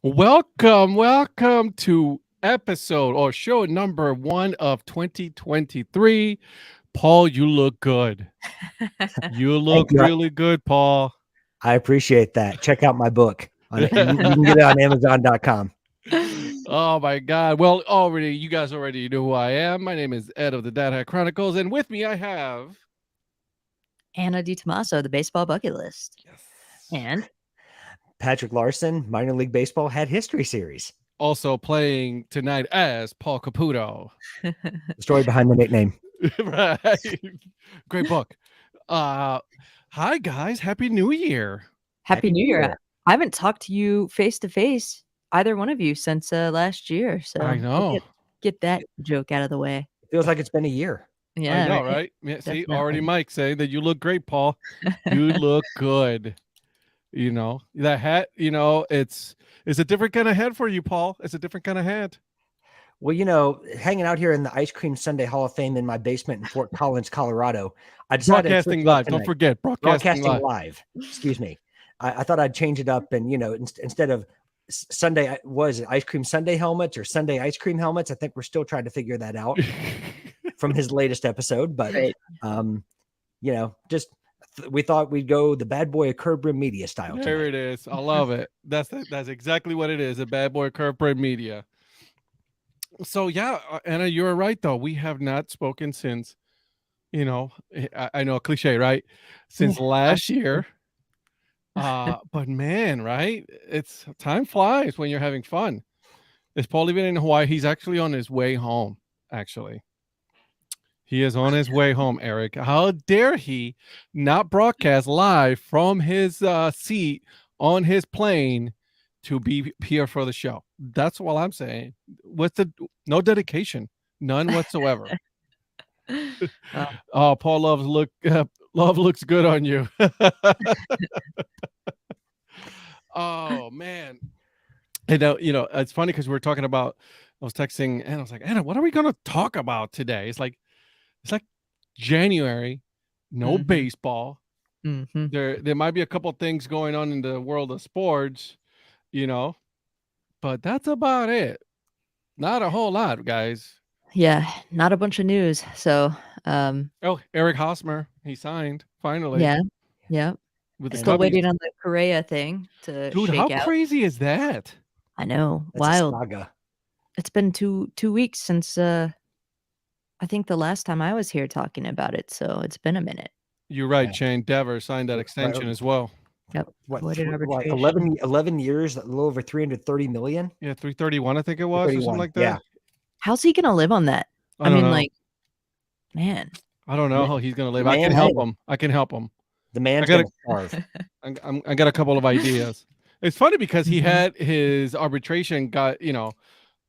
Welcome to episode or show number 1 of 2023. Paul, you look good. You look Thank you. really good, Paul. I appreciate that. Check out my book. You can get it on Amazon.com. Oh my God. Well, you guys already know who I am. My name is Ed of the Dad Hat Chronicles, and with me I have Anna DiTomaso, the baseball bucket list. Yes. And Patrick Larson, minor league baseball hat history series. Also playing tonight as Paul Caputo. The story behind the nickname. Right. Great book. Hi guys, Happy New Year. Happy New Year. I haven't talked to you face to face, either one of you, since last year. So I know. Get that joke out of the way. It feels like it's been a year. Yeah, I know, right? Yeah, see, Definitely. already Mike saying that you look great, Paul. You look good. You know, that hat, it's a different kind of hat for you, Paul. It's a different kind of hat. Well, hanging out here in the Ice Cream Sunday Hall of Fame in my basement in Fort Collins, Colorado, I decided Broadcasting live. Don't forget, broadcasting live. Excuse me. I thought I'd change it up and, instead of Sunday, was it Ice Cream Sunday helmets or Sunday ice cream helmets? I think we're still trying to figure that out from his latest episode. But, Right. we thought we'd go the bad boy of Curb Brim Media style. There it is. I love it. That's exactly what it is. A bad boy Curb Brim Media. So yeah, Anna, you're right though. We have not spoken since, I know, cliche, right? Since last year. But man, right? It's time flies when you're having fun. Is Paul even in Hawaii? He's actually on his way home, actually. He is on his way home, Eric. How dare he not broadcast live from his seat on his plane to be here for the show? That's all I'm saying. No dedication, none whatsoever. Oh, Paul love looks good on you. Oh man. And it's funny because we're talking about, I was texting and I was like, Anna, what are we gonna talk about today? It's like January, no baseball. Mm-hmm. There might be a couple things going on in the world of sports, but that's about it. Not a whole lot, guys. Yeah, not a bunch of news. So, Eric Hosmer, he signed finally. Yeah. With Still waiting on the Correa thing to Dude, shake how out. crazy is that? I know, That's wild. a saga. It's been two weeks since I think the last time I was here talking about it, so it's been a minute. You're right, Shane Dever signed that extension as well. Yep. What 11 years, a little over 330 million? Yeah, 331, I think it was, or something like that. Yeah. How's he gonna live on that? I don't know. Man. I don't know how he's gonna live. Man, I can help him. The man's gonna starve. I got a couple of ideas. It's funny because he had his arbitration got,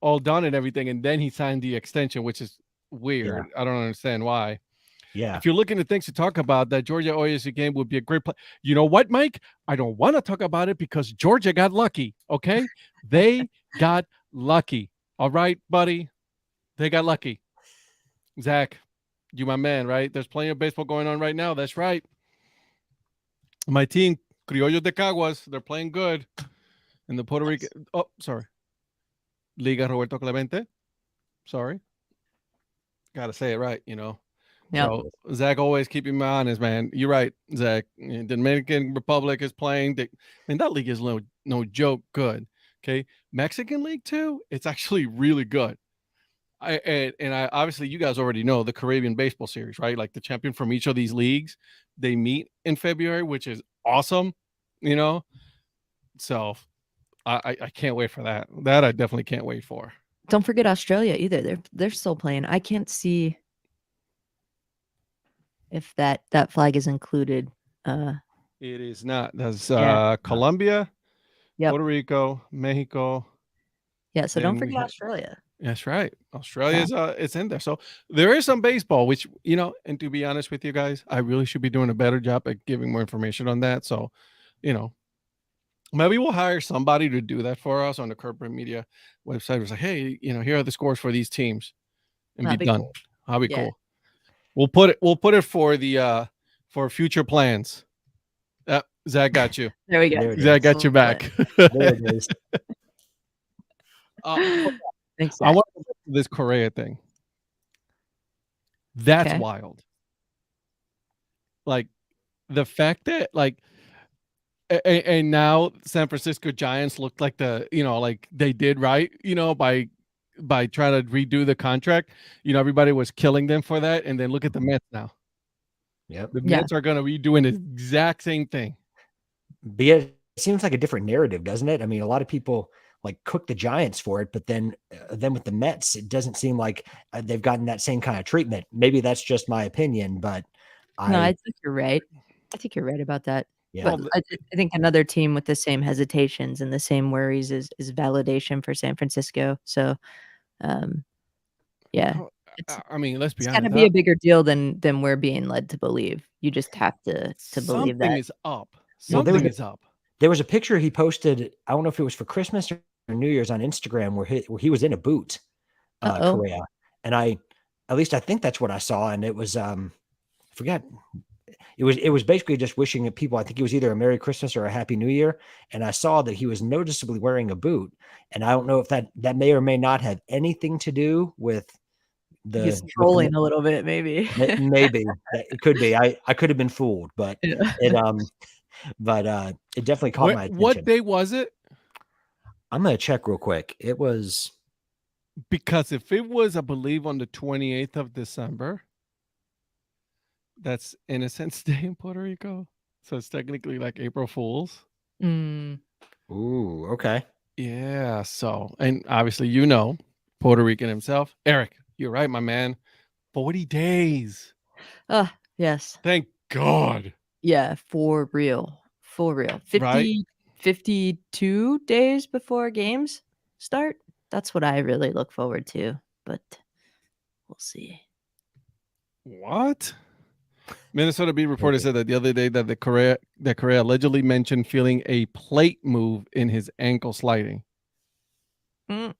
all done and everything, and then he signed the extension, which is weird. Yeah. I don't understand why. Yeah. If you're looking at things to talk about, that Georgia OSU game would be a great play. You know what, Mike? I don't want to talk about it because Georgia got lucky. Okay, they got lucky. All right, buddy, they got lucky. Zach, you my man, right? There's plenty of baseball going on right now. That's right. My team, Criollos de Caguas, they're playing good. And the Puerto Rican, Liga Roberto Clemente. Sorry. Got to say it right, Yep. So Zach always keeping me honest, man. You're right, Zach. The Dominican Republic is playing. That league is no joke good. Okay. Mexican League too, it's actually really good. I obviously you guys already know the Caribbean Baseball Series, right? Like the champion from each of these leagues, they meet in February, which is awesome, So I can't wait for that. That I definitely can't wait for. Don't forget Australia either. They're still playing. I can't see if that flag is included. It is not. That's Colombia, Puerto Rico, Mexico. Yeah, so don't forget Australia. That's right. Australia's it's in there. So there is some baseball, which, and to be honest with you guys, I really should be doing a better job at giving more information on that. So, maybe we'll hire somebody to do that for us on the Curb Brim Media website. It's like, hey, here are the scores for these teams, and That'd be be done. cool. That'd be cool. We'll put it for the for future plans. Zach got you. There we go. Zach got you back. There it is. Thanks, I Zach. want to go back to this Correa thing. That's Okay. wild. Like the fact that like and now San Francisco Giants look like like they did right, by trying to redo the contract. Everybody was killing them for that, and then look at the Mets now. Yep. The Yeah. Mets are going to be doing the exact same thing. But yeah, it seems like a different narrative, doesn't it? I mean, a lot of people like cook the Giants for it, but then with the Mets, it doesn't seem like they've gotten that same kind of treatment. Maybe that's just my opinion, but No, I I think you're right. I think you're right about that. yeah. But Well, I think another team with the same hesitations and the same worries is validation for San Francisco. So, yeah, oh, it's I mean, let's be it's gotta honest. be a bigger deal than we're being led to believe. You just have to believe Something that. is up. Well, Something is up. there was a picture he posted. I don't know if it was for Christmas or New Year's on Instagram where he was in a boot, Uh-oh. Korea, and at least I think that's what I saw, and it was I forget. It was basically just wishing people. I think it was either a Merry Christmas or a Happy New Year, and I saw that he was noticeably wearing a boot, and I don't know if that may or may not have anything to do with He's the trolling a little bit, maybe. maybe it could be. I could have been fooled, but Yeah. it definitely caught my What attention. day was it? I'm gonna check real quick. It was Because if it was, I believe, on the 28th of December, that's Innocence Day in Puerto Rico. So it's technically like April Fool's. Mm. ooh, okay. Yeah. So, and obviously, Puerto Rican himself. Eric, you're right, my man. 40 days. Yes. Thank God. Yeah, for real. For real. Right? 52 days before games start? That's what I really look forward to, but we'll see. What? Minnesota Beat reporter said that the other day that Correa allegedly mentioned feeling a plate move in his ankle sliding. Mm.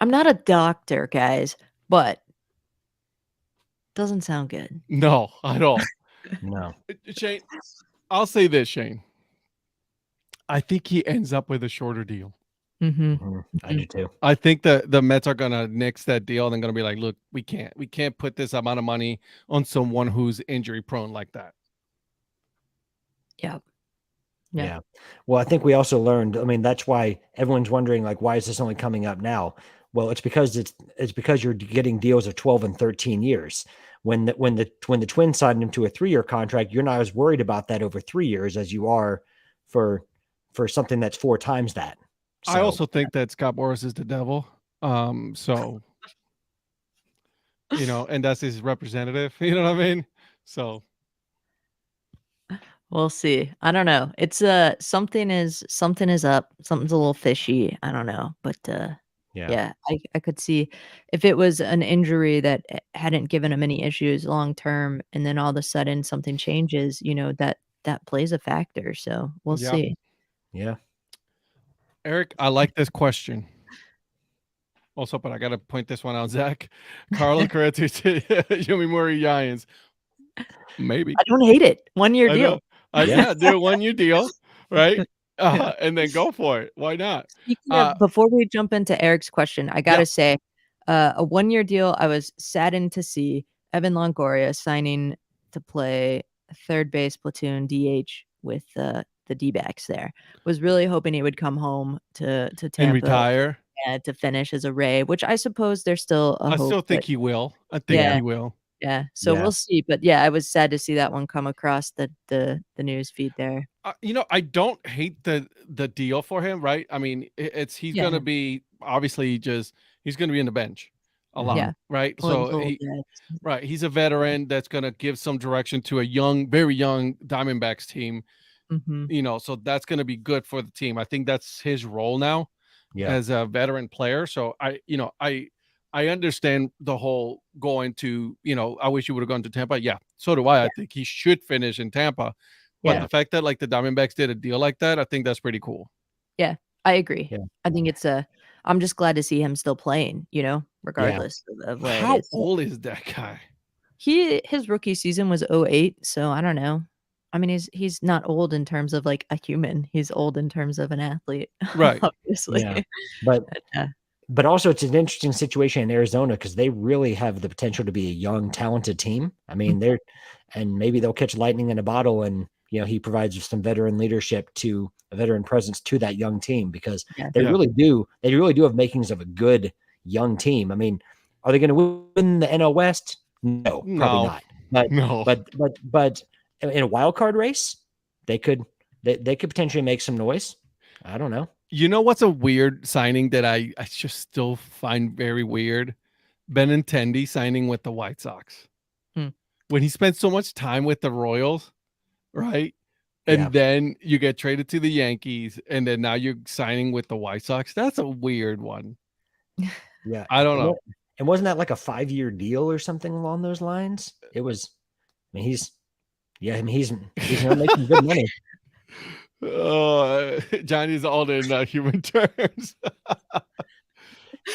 I'm not a doctor, guys, but doesn't sound good. No, at all. No. Shane, I'll say this, Shane. I think he ends up with a shorter deal. Mhm. I do too. I think the Mets are gonna nix that deal and they're gonna be like, look, we can't put this amount of money on someone who's injury prone like that. Yep. Yeah. Yeah. Well, I think we also learned. I mean, that's why everyone's wondering, like, why is this only coming up now? Well, it's because you're getting deals of 12 and 13 years. When the Twins signed him to a 3-year contract, you're not as worried about that over 3 years as you are for something that's 4 times that. I also think that Scott Boras is the devil. So and that's his representative. You know what I mean? So We'll see. I don't know. It's something is up. Something's a little fishy. I don't know, but yeah, I could see if it was an injury that hadn't given him any issues long term, and then all of a sudden something changes. That plays a factor. So we'll yeah. see. Yeah. Eric, I like this question. Also, but I gotta point this one out, Zach. Carlos Correa to Yomiuri Giants. Maybe. I don't hate it. 1-year I deal. know. Yeah, do a 1-year deal, right? Yeah. And then go for it. Why not? Speaking of, before we jump into Eric's question, I gotta say, a 1-year deal. I was saddened to see Evan Longoria signing to play third base platoon DH with the D-backs there. Was really hoping he would come home to And Tampa retire. to finish as a Ray, which I suppose there's still a I hope. still think But he will. I think yeah, he will. yeah. So Yeah. we'll see. But yeah, I was sad to see that one come across the news feed there. I don't hate the deal for him, right? I mean, he's Yeah. gonna be obviously he's gonna be in the bench a lot, Yeah. right? Well, So he's a veteran that's gonna give some direction to a very young Diamondbacks team. Mhm. So that's gonna be good for the team. I think that's his role now Yeah. as a veteran player. So I understand the whole going to, I wish you would have gone to Tampa. Yeah, so do I. Yeah. I think he should finish in Tampa. But Yeah. the fact that like the Diamondbacks did a deal like that, I think that's pretty cool. Yeah, I agree. Yeah. I think it's I'm just glad to see him still playing, regardless of where it How is. old is that guy? His rookie season was 08, so I don't know. I mean, he's not old in terms of like a human. He's old in terms of an athlete, Right. obviously. Yeah. But But also, it's an interesting situation in Arizona because they really have the potential to be a young, talented team. I mean, and maybe they'll catch lightning in a bottle, and he provides some veteran leadership to a veteran presence to that young team because they really do have makings of a good young team. I mean, are they going to win the NL West? No, probably not. But in a wild card race, they could potentially make some noise. I don't know. You know what's a weird signing that I just still find very weird? Benintendi signing with the White Sox. When he spent so much time with the Royals, right? And then you get traded to the Yankees, and then now you're signing with the White Sox. That's a weird one. Yeah. I don't know. And wasn't that like a 5-year deal or something along those lines? It was. I mean, he's going to make some good money. Johnny's old in human terms.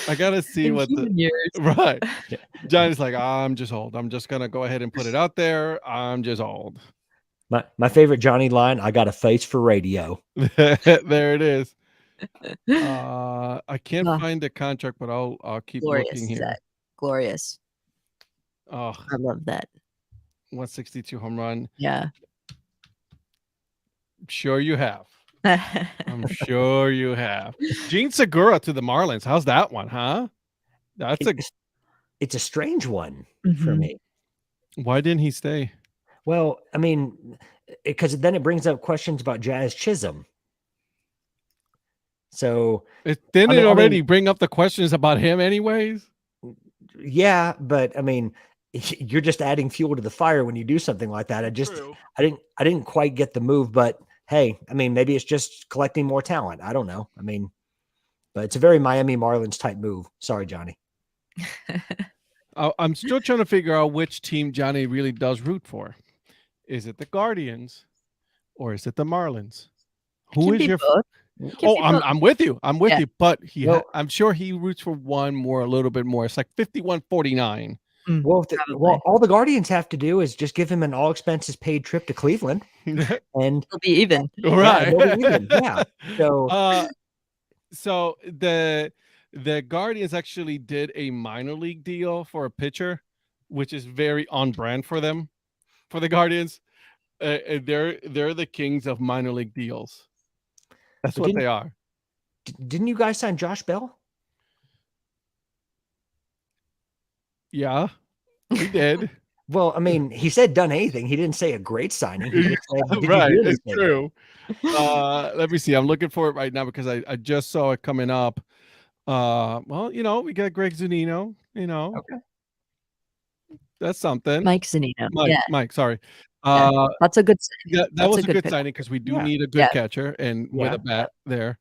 I gotta see what the years. Right. Johnny's like, I'm just old. I'm just gonna go ahead and put it out there. I'm just old. My favorite Johnny line: "I got a face for radio." There it is. I can't find the contract, but I'll keep looking here. Glorious. Oh, I love that. 162 home run. Yeah. Sure you have. I'm sure you have. Gene Segura to the Marlins. How's that one, huh? It's a strange one for me. Why didn't he stay? Well, I mean, because then it brings up questions about Jazz Chisholm. So didn't it already bring up the questions about him anyways? Yeah, but I mean, you're just adding fuel to the fire when you do something like that. I didn't quite get the move, but hey, I mean, maybe it's just collecting more talent. I don't know. I mean, but it's a very Miami Marlins type move. Sorry, Johnny. I'm still trying to figure out which team Johnny really does root for. Is it the Guardians or is it the Marlins? Who is your? I'm with you. I'm with you. But I'm sure he roots for one more, a little bit more. It's like 51-49. Well, all the Guardians have to do is just give him an all expenses paid trip to Cleveland, and they'll be even. Right? They'll be even. Yeah. So the Guardians actually did a minor league deal for a pitcher, which is very on brand for them, for the Guardians. They're the kings of minor league deals. That's what they are. Didn't you guys sign Josh Bell? Yeah, we did. Well, I mean, he said done anything. He didn't say a great signing. He just said, right, it's true. Let me see. I'm looking for it right now because I just saw it coming up. Well, we got Greg Zunino. Okay. That's something. Mike Zunino. Mike. Sorry. That's a good signing. That was a good signing because we do need a good catcher and with a bat there.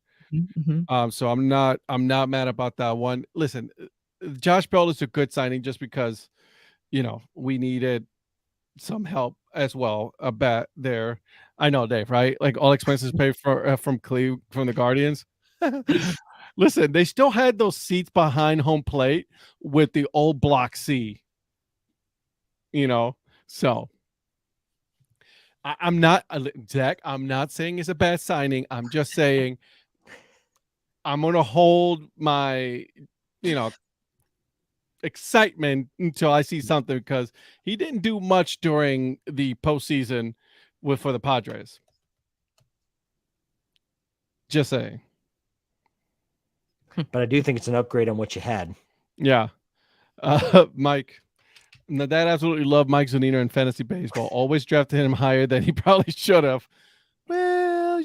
So I'm not mad about that one. Listen, Josh Bell is a good signing just because we needed some help as well. A bat there. I know, Dave, right? Like all expenses paid for from the Guardians. Listen, they still had those seats behind home plate with the old Block C. So I'm not, Zach, I'm not saying it's a bad signing. I'm just saying I'm going to hold my, excitement until I see something because he didn't do much during the postseason for the Padres. Just saying. But I do think it's an upgrade on what you had. Yeah. Mike. Now, Dad absolutely loved Mike Zunino in fantasy baseball. Always drafted him higher than he probably should have. Well,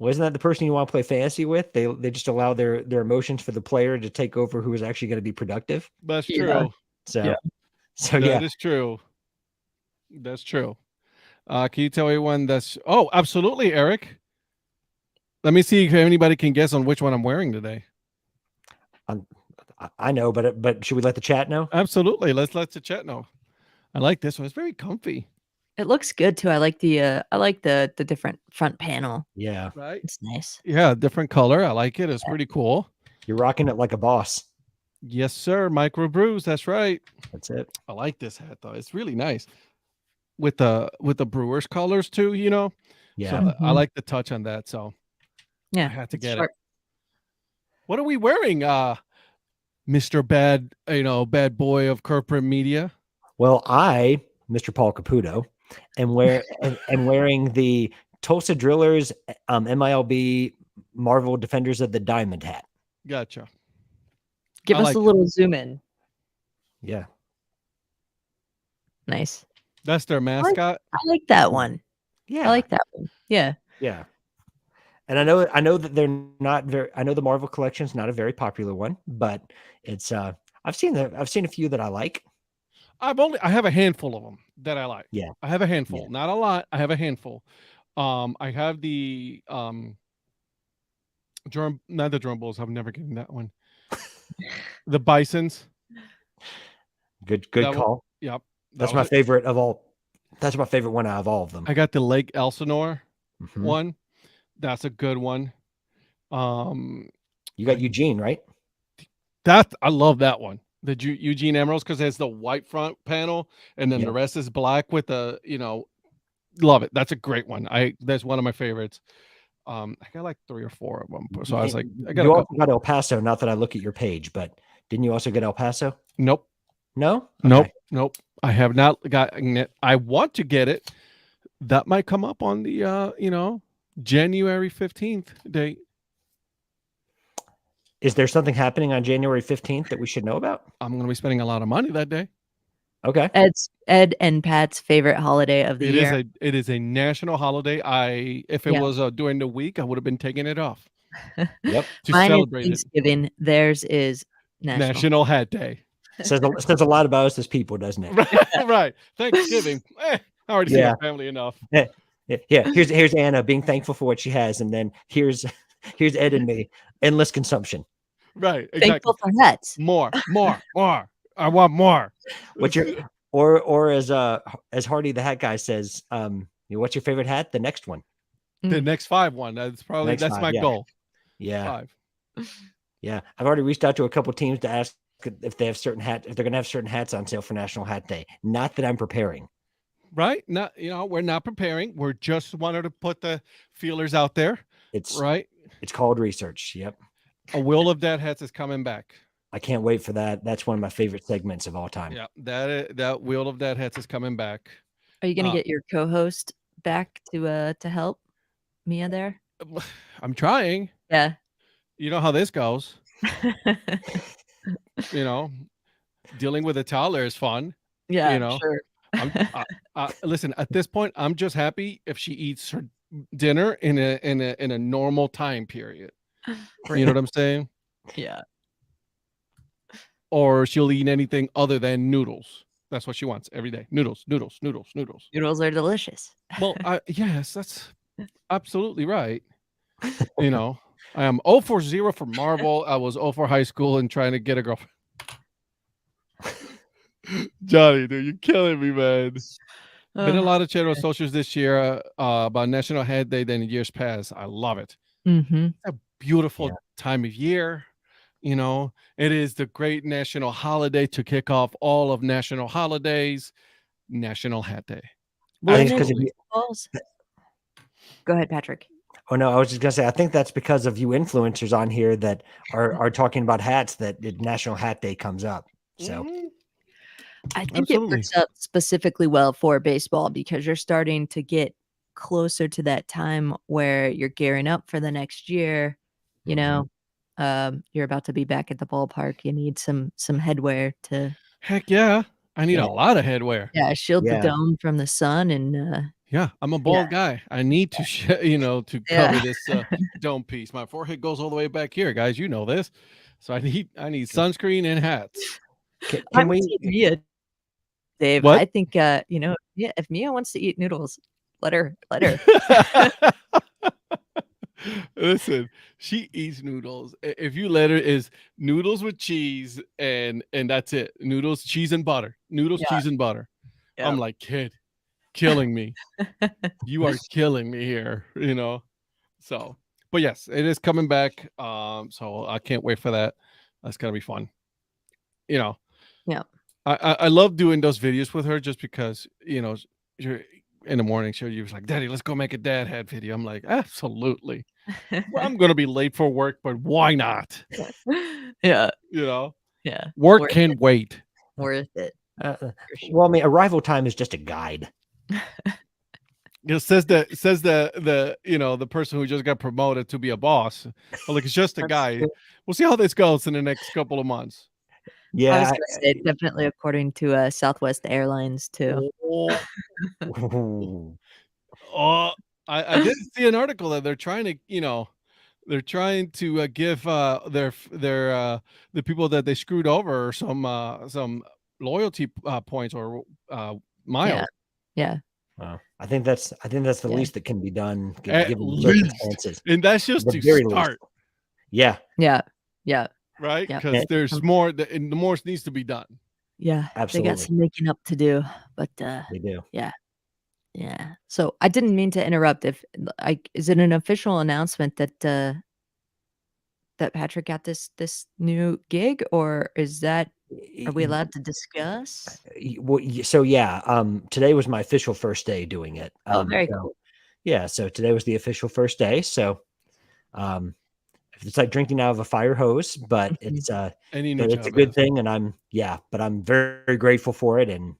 Wasn't that the person you want to play fantasy with? They just allow their emotions for the player to take over who is actually going to be productive. That's true. So that is true. That's true. Can you tell anyone that's? Oh, absolutely, Eric. Let me see if anybody can guess on which one I'm wearing today. I know, but should we let the chat know? Absolutely. Let's let the chat know. I like this one. It's very comfy. It looks good too. I like the different front panel. Yeah. Right. It's nice. Yeah, different color. I like it. It's pretty cool. You're rocking it like a boss. Yes, sir. Micro Brews. That's right. That's it. I like this hat though. It's really nice. With the Brewers colors too, Yeah. So I like the touch on that. So yeah, I had to get sharp. What are we wearing, Mr. Bad, bad boy of corporate media? Well, Mr. Paul Caputo, am wearing the Tulsa Drillers MILB Marvel Defenders of the Diamond hat. Gotcha. Give I us like a it. little zoom in. Yeah. Nice. That's their mascot. I like that one. Yeah. I like that one. Yeah. Yeah. And I know that they're not very. I know the Marvel collection is not a very popular one, but it's. I've seen a few that I like. I have a handful of them that I like. Yeah. I have a handful, Yeah. not a lot. I have a handful. I have the not the drum bulls. I'm never getting that one. The bisons. Good That one- call. Yep. That's that my was it. favorite of all. That's my favorite one out of all of them. I got the Lake Elsinore Mhm. one. That's a good one. You got Eugene, right? I love that one. The Eugene Emeralds, because there's the white front panel and then Yeah. the rest is black with the, love it. That's a great one. That's one of my favorites. I got like 3 or 4 of them. So I was like, I got you a also couple. got El Paso. Not that I look at your page, but didn't you also get El Paso? Nope. No. Nope. Okay. Nope. I have not gotten it. I want to get it. That might come up on the January 15th date. Is there something happening on January 15th that we should know about? I'm going to be spending a lot of money that day. Okay. Ed and Pat's favorite holiday of the year. It is a national holiday. If it Yeah. was during the week, I would have been taking it off. Yep. To Mine is celebrate it. Thanksgiving. Theirs is National Hat Day. Says a lot about us as people, doesn't it? Right. Thanksgiving. I already see my family enough. Yeah. Here's Anna being thankful for what she has, and then here's Ed and me, endless consumption. Right. Exactly. Thankful for hats. More. I want more. What's your or as Hardy the hat guy says, what's your favorite hat? The next one. The next 5 one. That's my goal. Yeah. 5. Yeah. I've already reached out to a couple teams to ask if they have if they're gonna have certain hats on sale for National Hat Day. Not that I'm preparing. Right. Not, we're not preparing. We're just wanted to put the feelers out there. It's called research. Yep. A Wheel of Dead Hats is coming back. I can't wait for that. That's one of my favorite segments of all time. Yeah, that Wheel of Dead Hats is coming back. Are you gonna get your co-host back to help Mia there? I'm trying. Yeah. You know how this goes. Dealing with a toddler is fun. Yeah, sure. Listen, at this point, I'm just happy if she eats her dinner in a normal time period. You know what I'm saying? Yeah. Or she'll eat anything other than noodles. That's what she wants every day. Noodles. Noodles are delicious. Well, yes, that's absolutely right. I am 0 for 0 for Marvel. I was 0 for high school and trying to get a girlfriend. Johnny, dude, you're killing me, man. Been a lot of chat on socials this year about National Hat Day than in years past. I love it. Mm-hmm. It's a beautiful time of year. It is the great national holiday to kick off all of national holidays. National Hat Day. I think it's because Go ahead, Patrick. Oh no, I was just gonna say I think that's because of you influencers on here that are talking about hats that National Hat Day comes up. So I think it works out specifically well for baseball because you're starting to get closer to that time where you're gearing up for the next year. You're about to be back at the ballpark. You need some headwear to. Heck yeah, I need a lot of headwear. Yeah, shield the dome from the sun and. Yeah, I'm a bald guy. I need to, to cover this dome piece. My forehead goes all the way back here, guys. You know this, so I need sunscreen and hats. Can we, Mia, Dave? What? I think if Mia wants to eat noodles, let her. Listen, she eats noodles. If you let her, is noodles with cheese and that's it. Noodles, cheese and butter. Noodles, cheese and butter. Yeah. I'm like, kid, killing me. You are killing me here, So, but yes, it is coming back. So I can't wait for that. That's gonna be fun. Yeah. I love doing those videos with her just because you're in the morning show, you was like, "Daddy, let's go make a dad hat video." I'm like, "Absolutely. Well, I'm gonna be late for work, but why not?" Yeah. You know, Yeah. work Worth can it. wait. Worth it. Uh, For sure. well, I mean, arrival time is just a guide. It says the person who just got promoted to be a boss. Well, like it's just a That's guy. true. We'll see how this goes in the next couple of months. I was Yeah. gonna say definitely according to, Southwest Airlines too. Oh, Ooh. oh, I did see an article that they're trying to, they're trying to give their the people that they screwed over some loyalty points or Yeah. miles. Yeah. Wow. I think that's the Yeah. least that can be done At given the least, circumstances. and that's At just the to very least. start, Yeah. Yeah. Yeah. right? Yep. Because there's Um, more, and the more needs to be done. yeah. They got Absolutely. some making up to do, but, They do. yeah. Yeah. So I didn't mean to interrupt. If like, is it an official announcement that Patrick got this new gig, or is that are we allowed to discuss? So yeah, today was my official first day doing it. Oh, very So cool. yeah, so today was the official first day. So um, it's like drinking out of a fire hose, but Mhm. Any new but it's a job good is. thing, and but I'm very, very grateful for it, and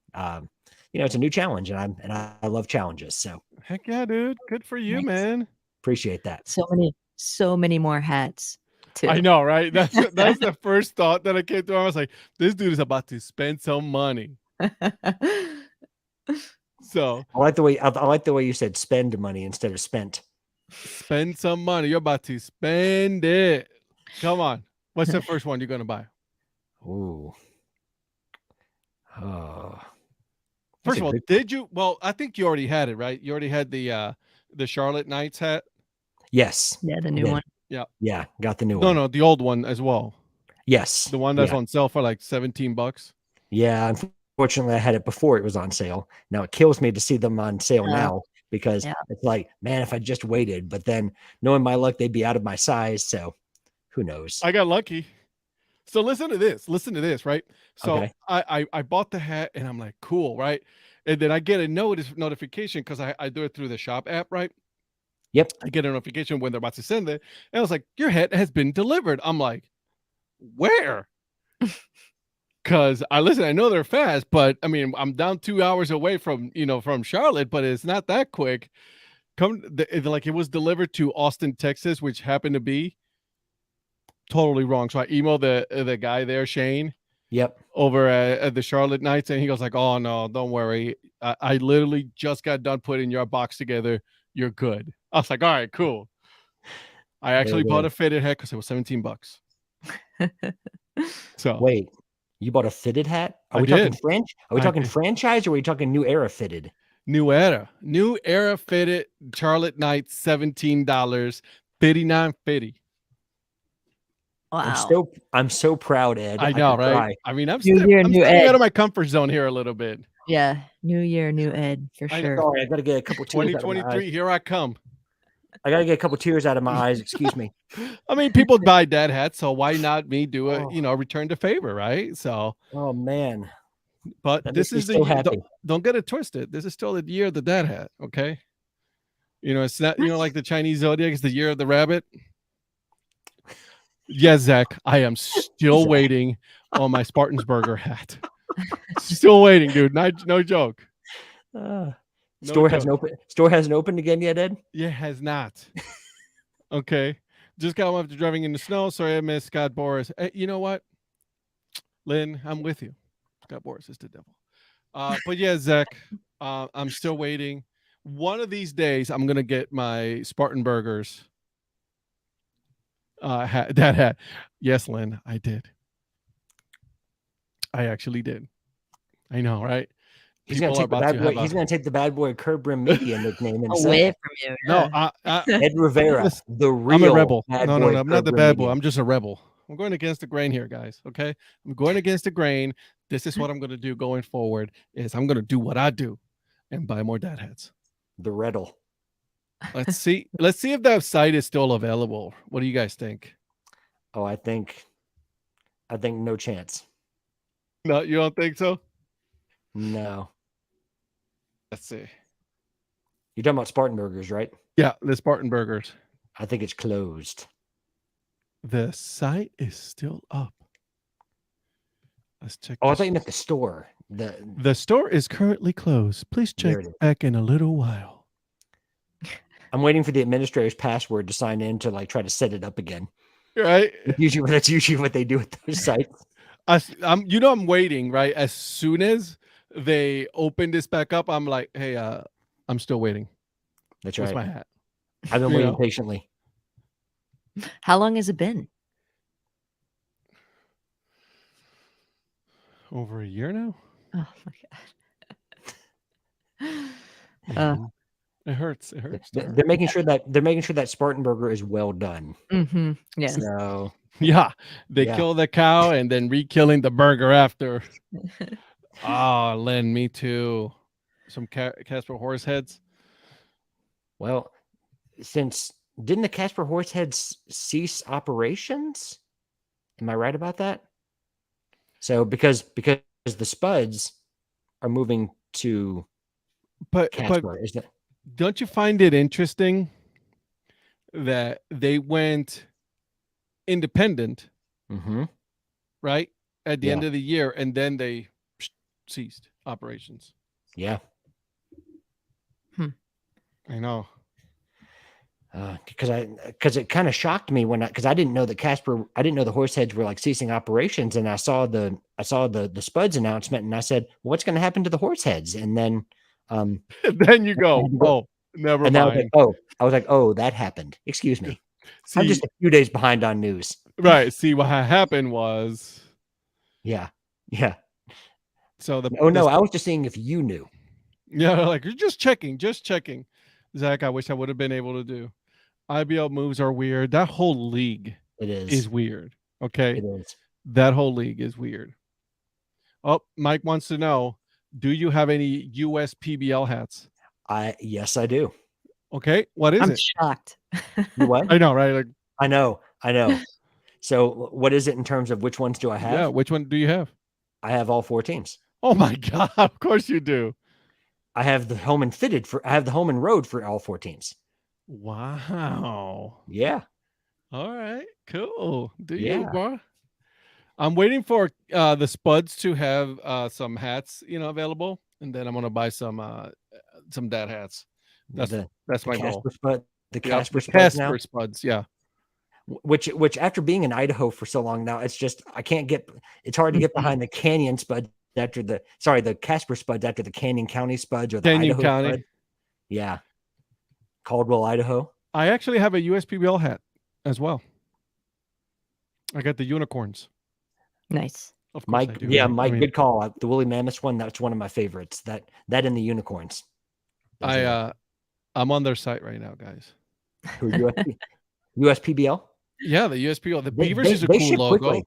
it's a new challenge, and I love challenges, so Heck yeah, dude. Good for you, Nice. man. appreciate that. So many more hats too. I know, right? That's the first thought that I came to. I was like, this dude is about to spend some money. So I like the way you said spend money instead of spent. spend some money. You're about to spend it. Come on. What's the first one you're gonna buy? Ooh, oh, that's First a of all, good. did you? Well, I think you already had it, right? You already had the Charlotte Knights hat. Yes, Yeah, the I new did. one. Yeah. Yeah, got the new No, one. no, the old one as well. Yes, The one that's yeah, on sale for like $17. yeah. Unfortunately, I had it before it was on sale. Now it kills me to see them on sale Uh, now because yeah. it's like, man, if I just waited. But then, knowing my luck, they'd be out of my size. So who knows? I got lucky. So listen to this. Listen to this, right? So Okay. I bought the hat and I'm like, cool, right? And then I get a notification because I do it through the shop app, right? Yep. I get a notification when they're about to send it. And I was like, your hat has been delivered. I'm like, where? Because I know they're fast, but I mean, I'm down 2 hours away from Charlotte, but it's not that quick. Like it was delivered to Austin, Texas, which happened to be totally wrong. So I emailed the guy there, Shane, Yep. over at the Charlotte Knights, and he goes like, "Oh no, don't worry. I literally just got done putting your box together. You're good." I was like, "All right, cool." I Very actually bought good. a fitted hat because it was $17. So Wait, you bought a fitted hat? Are I we talking did. French? Are we I talking did. franchise or are we talking new era fitted? New era fitted Charlotte Knights, $17, 59.50. Wow. I'm so proud, Ed. I I know, could right? cry. I mean, New year, I'm new stepping Ed. out of my comfort zone here a little bit. Yeah. New year, new Ed for I know. sure. Sorry, I gotta get a couple tears out of my eyes. 2023, here I come. I gotta get a couple tears out of my eyes. Excuse me. I mean, people buy dad hats, so why not me do a, Oh, return the favor, right? So, oh man, but that this makes me is the so year. happy. Don't get it twisted. This is still the year of the dad hat. Okay, it's not like the Chinese zodiac is the year of the rabbit. Yes, Zach, I am still Zach. waiting on my Spartansburger hat. Still waiting, dude. No joke. Uh, No joke. Store hasn't opened again yet, Ed. Yeah, has not. Okay, just got home after driving in the snow. Sorry, I missed Scott Boris. Hey, you know what, Lynn, I'm with you. Scott Boris is the devil. But yeah, Zach, I'm still waiting. One of these days, I'm gonna get my Spartan Burgers that hat. Yes, Lynn, I did. I actually did. I know, right? He's gonna People are take the about bad to boy. have He's a gonna take the bad boy Brim Media nickname in a Away second. from you. no. Yeah. Ed Rivera, Listen, the I'm a real rebel. bad No, boy I'm not the Brim bad boy. Media. I'm just a rebel. I'm going against the grain here, guys. Okay, I'm going against the grain. This is what I'm going to do going forward. Is I'm going to do what I do, and buy more dad hats. The Riddle. Let's see. Let's see if that site is still available. What do you guys think? Oh, I think no chance. No, you don't think so? No. Let's see. You're talking about Spartan Burgers, right? Yeah, the Spartan Burgers. I think it's closed. The site is still up. Let's check. Oh, I thought you meant the store. The store is currently closed. Please check There it is. back in a little while. I'm waiting for the administrator's password to sign in to like try to set it up again. Right? That's usually what they do with those sites. I'm waiting, right? As soon as they open this back up, I'm like, hey, I'm still waiting. That's Where's right. my hat? I've been You waiting know? patiently. How long has it been? Over a year now? Oh my god. Man, it hurts. It hurts. They're making sure that Spartan Burger is well done. Yes. So Yeah, they Yeah. kill the cow and then re-killing the burger after. Oh, Len, me too. Some Casper horse heads. well, since didn't the Casper Horseheads cease operations? Am I right about that? So because the Spuds are moving to But Casper, is that don't you find it interesting that they went independent, right, at the end of the year, and then they ceased operations? Yeah. I know. Because it kind of shocked me because I didn't know that I didn't know the Horseheads were like ceasing operations, and I saw the Spuds announcement, and I said, well, "What's going to happen to the Horseheads?" And then, then you go, "Oh, never and mind." I was like, "Oh, that happened." Excuse me. See, I'm just a few days behind on news. right. See, what happened was, Yeah. so No, I was just seeing if you knew. Yeah, like you're just checking. Zach, I wish I would have been able to do. IBL moves are weird. That whole league is weird. Okay. It is. That whole league is weird. Oh, Mike wants to know, do you have any US PBL hats? Yes, I do. Okay. What is I'm it? shocked. You what? I know, right? Like, I know. So what is it in terms of which ones do I have? yeah. Which one do you have? I have all 4 teams. Oh my God. Of course you do. I have the home and road for all 4 teams. Wow. Yeah. All right. Cool. Do Yeah. you, bro? I'm waiting for the Spuds to have some hats, available, and then I'm gonna buy some dad hats. That's my goal. The Casper Spuds now. Casper Spuds, yeah. Which after being in Idaho for so long now, it's hard to get behind the Canyon Spuds the Casper Spuds after the Canyon County Spuds or the Canyon Idaho County. Spud. Yeah. Caldwell, Idaho. I actually have a USPBL hat as well. I got the unicorns. Nice. Of course Mike, I do. Mike, good call. The Woolly Mammoth one, that's one of my favorites. That and the unicorns. I'm on their site right now, guys. USPBL? Yeah, the USPBL. The Beavers is a cool logo. Quickly.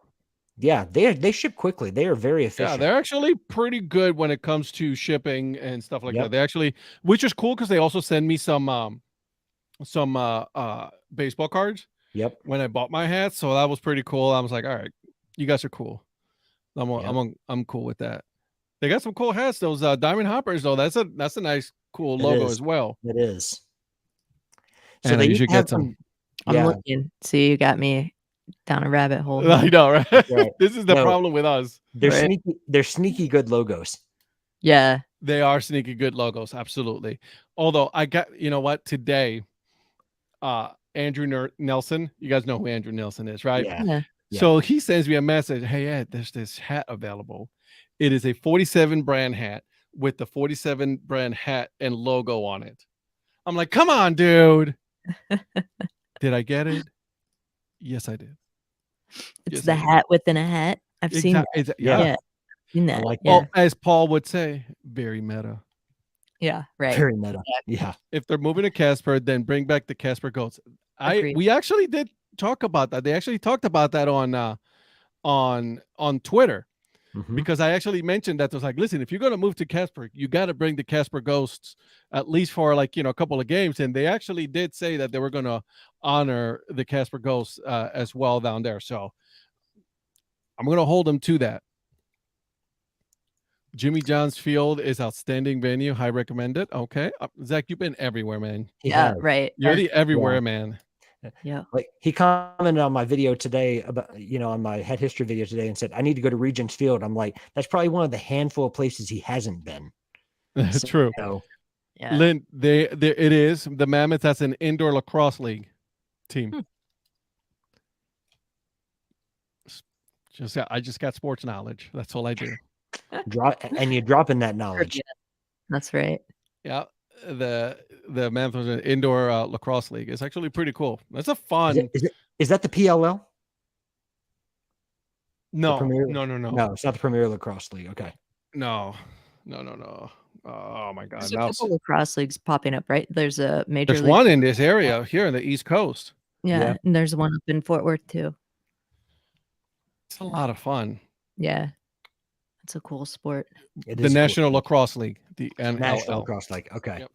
Yeah, they ship quickly. They are very efficient. Yeah, they're actually pretty good when it comes to shipping and stuff like that. They actually, which is cool because they also send me some baseball cards. Yep. When I bought my hat, so that was pretty cool. I was like, all right, you guys are cool. I'm cool with that. They got some cool hats. Those diamond hoppers, though. That's a nice, cool logo as well. It is. So you should get some. I'm looking. See, you got me down a rabbit hole. I know, right? This is the problem with us. They're sneaky good logos. Yeah. They are sneaky good logos, absolutely. Although I got, you know what, today, Andrew Nelson, you guys know who Andrew Nelson is, right? Yeah. So he sends me a message, hey, Ed, there's this hat available. It is a 47 brand hat with the 47 brand hat and logo on it. I'm like, come on, dude. Did I get it? Yes, I did. It's the hat within a hat. I've seen that. Yeah. Seen that. Well, as Paul would say, very meta. Yeah, right. Very meta. Yeah. If they're moving to Casper, then bring back the Casper goats. We actually did talk about that. They actually talked about that on Twitter. Because I actually mentioned that. I was like, listen, if you're going to move to Casper, you got to bring the Casper Ghosts at least for a couple of games. And they actually did say that they were going to honor the Casper Ghosts as well down there. So I'm going to hold them to that. Jimmy John's Field is outstanding venue. High recommended. Okay, Zach, you've been everywhere, man. Yeah, right. You're the That's everywhere man. yeah. Like he commented on my video today about, on my head history video today and said, I need to go to Regent's Field. I'm like, that's probably one of the handful of places he hasn't been. So, True. Yeah. Lynn, it is. The Mammoth has an indoor lacrosse league team. I just got sports knowledge. That's all I do. And you're dropping that knowledge. That's right. Yeah. The Mammoth was an indoor lacrosse league. It's actually pretty cool. That's a fun. Is that the PLL? No, no. No, it's not the Premier Lacrosse League. Okay. No. Oh my God. There's a couple lacrosse leagues popping up, right? There's a major. There's one in this area here in the East Coast. Yeah, and there's one up in Fort Worth too. It's a lot of fun. Yeah, it's a cool sport. The National Lacrosse League, the NLL. National Lacrosse League. Okay. Yep.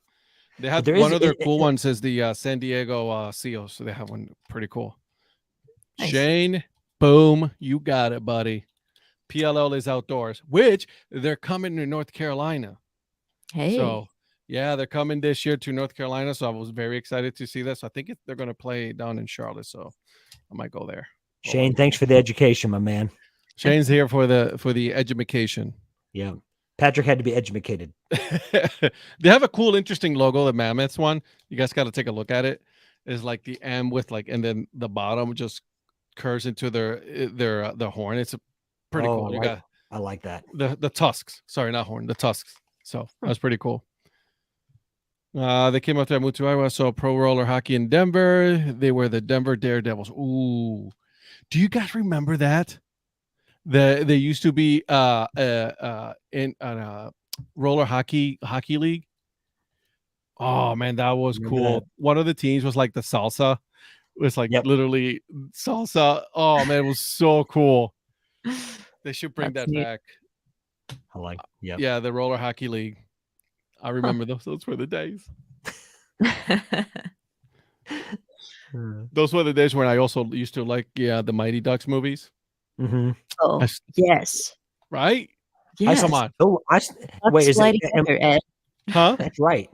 They have one of their cool ones is the San Diego Seals. So they have one pretty cool. Nice. Shane, boom, you got it, buddy. PLL is outdoors, which they're coming to North Carolina. Hey. So yeah, they're coming this year to North Carolina. So I was very excited to see this. So I think they're going to play down in Charlotte. So I might go there. Shane, thanks for the education, my man. Shane's here for the education. Yeah. Patrick had to be educated. They have a cool, interesting logo, the Mammoths one. You guys got to take a look at it. It's like the M with and then the bottom just curves into their horn. It's pretty cool. I like that. The tusks. Sorry, not horn. The tusks. So that's pretty cool. They came up to Mutu, Iowa. So pro roller hockey in Denver. They were the Denver Daredevils. Ooh, do you guys remember that? They used to be in roller hockey league. Oh man, that was cool. One of the teams was like the salsa. It was like literally salsa. Oh man, it was so cool. They should bring that back. I like. Yeah, the roller hockey league. I remember those were the days. Those were the days when I also used to like the Mighty Ducks movies. Mm-hmm. Oh, yes. Right? Yes. Come on. Wait, is it together, Ed? Huh? That's right.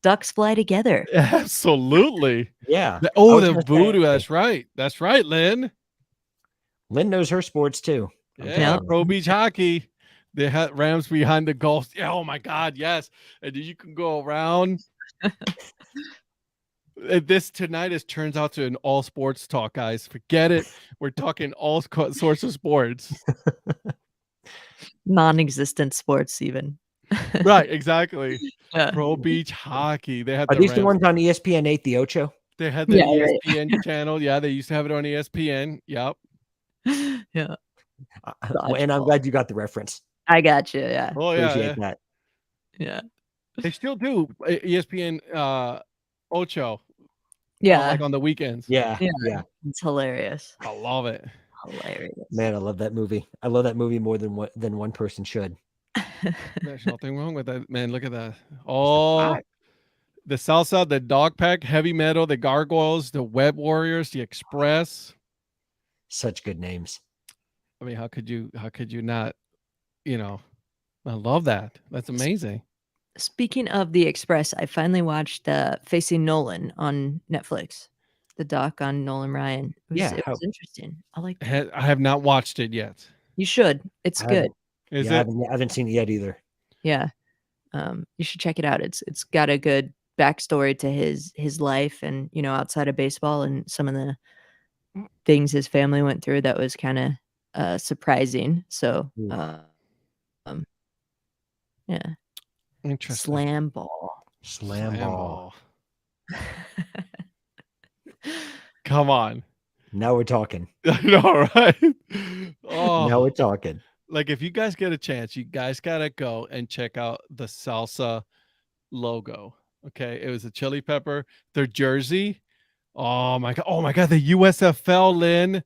Ducks fly together. Absolutely. Yeah. The voodoo. That's right. That's right, Lynn. Lynn knows her sports too. Yeah. Pro beach hockey. They had Rams behind the goals. Yeah, oh my God, yes. And you can go around. This tonight turns out to an all sports talk, guys. Forget it. We're talking all sorts of sports. Non-existent sports, even. Right, exactly. Yeah. Pro beach hockey. They had. Are these the ones on ESPN 8, the Ocho? They had the ESPN channel. Yeah, they used to have it on ESPN. Yep. Yeah. And I'm glad you got the reference. I got you. Yeah. Oh Appreciate that. Yeah. They still do ESPN Ocho. Yeah. Like on the weekends. Yeah. It's hilarious. I love it. Hilarious. Man, I love that movie. I love that movie more than one person should. There's nothing wrong with that, man. Look at that. Oh, the salsa, the dog pack, heavy metal, the gargoyles, the web warriors, the express. Such good names. I mean, how could you not, I love that. That's amazing. Speaking of the Express, I finally watched Facing Nolan on Netflix, the doc on Nolan Ryan. It was interesting. I like that. I have not watched it yet. You should. It's good. Is it? I haven't seen it yet either. Yeah. You should check it out. It's got a good backstory to his life and, outside of baseball and some of the things his family went through that was kind of surprising. So, yeah. Interesting. Slam ball. Come on. Now we're talking. I know, right? Oh, now we're talking. Like, if you guys get a chance, you guys gotta go and check out the salsa logo. Okay, it was a chili pepper. Their jersey. Oh my god, the USFL, Lynn.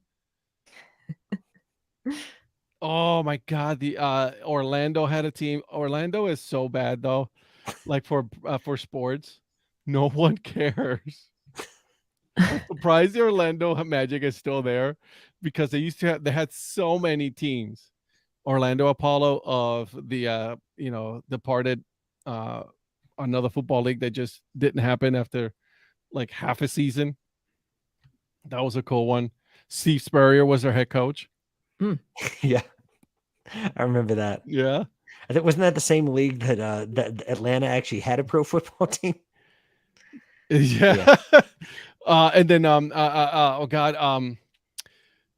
Oh my god, the Orlando had a team. Orlando is so bad though. Like for sports, no one cares. I'm surprised the Orlando Magic is still there because they had so many teams. Orlando Apollo of the departed another football league that just didn't happen after like half a season. That was a cool one. Steve Spurrier was their head coach. Yeah, I remember that. Yeah. I think wasn't that the same league that that Atlanta actually had a pro football team? Yeah. And then oh god,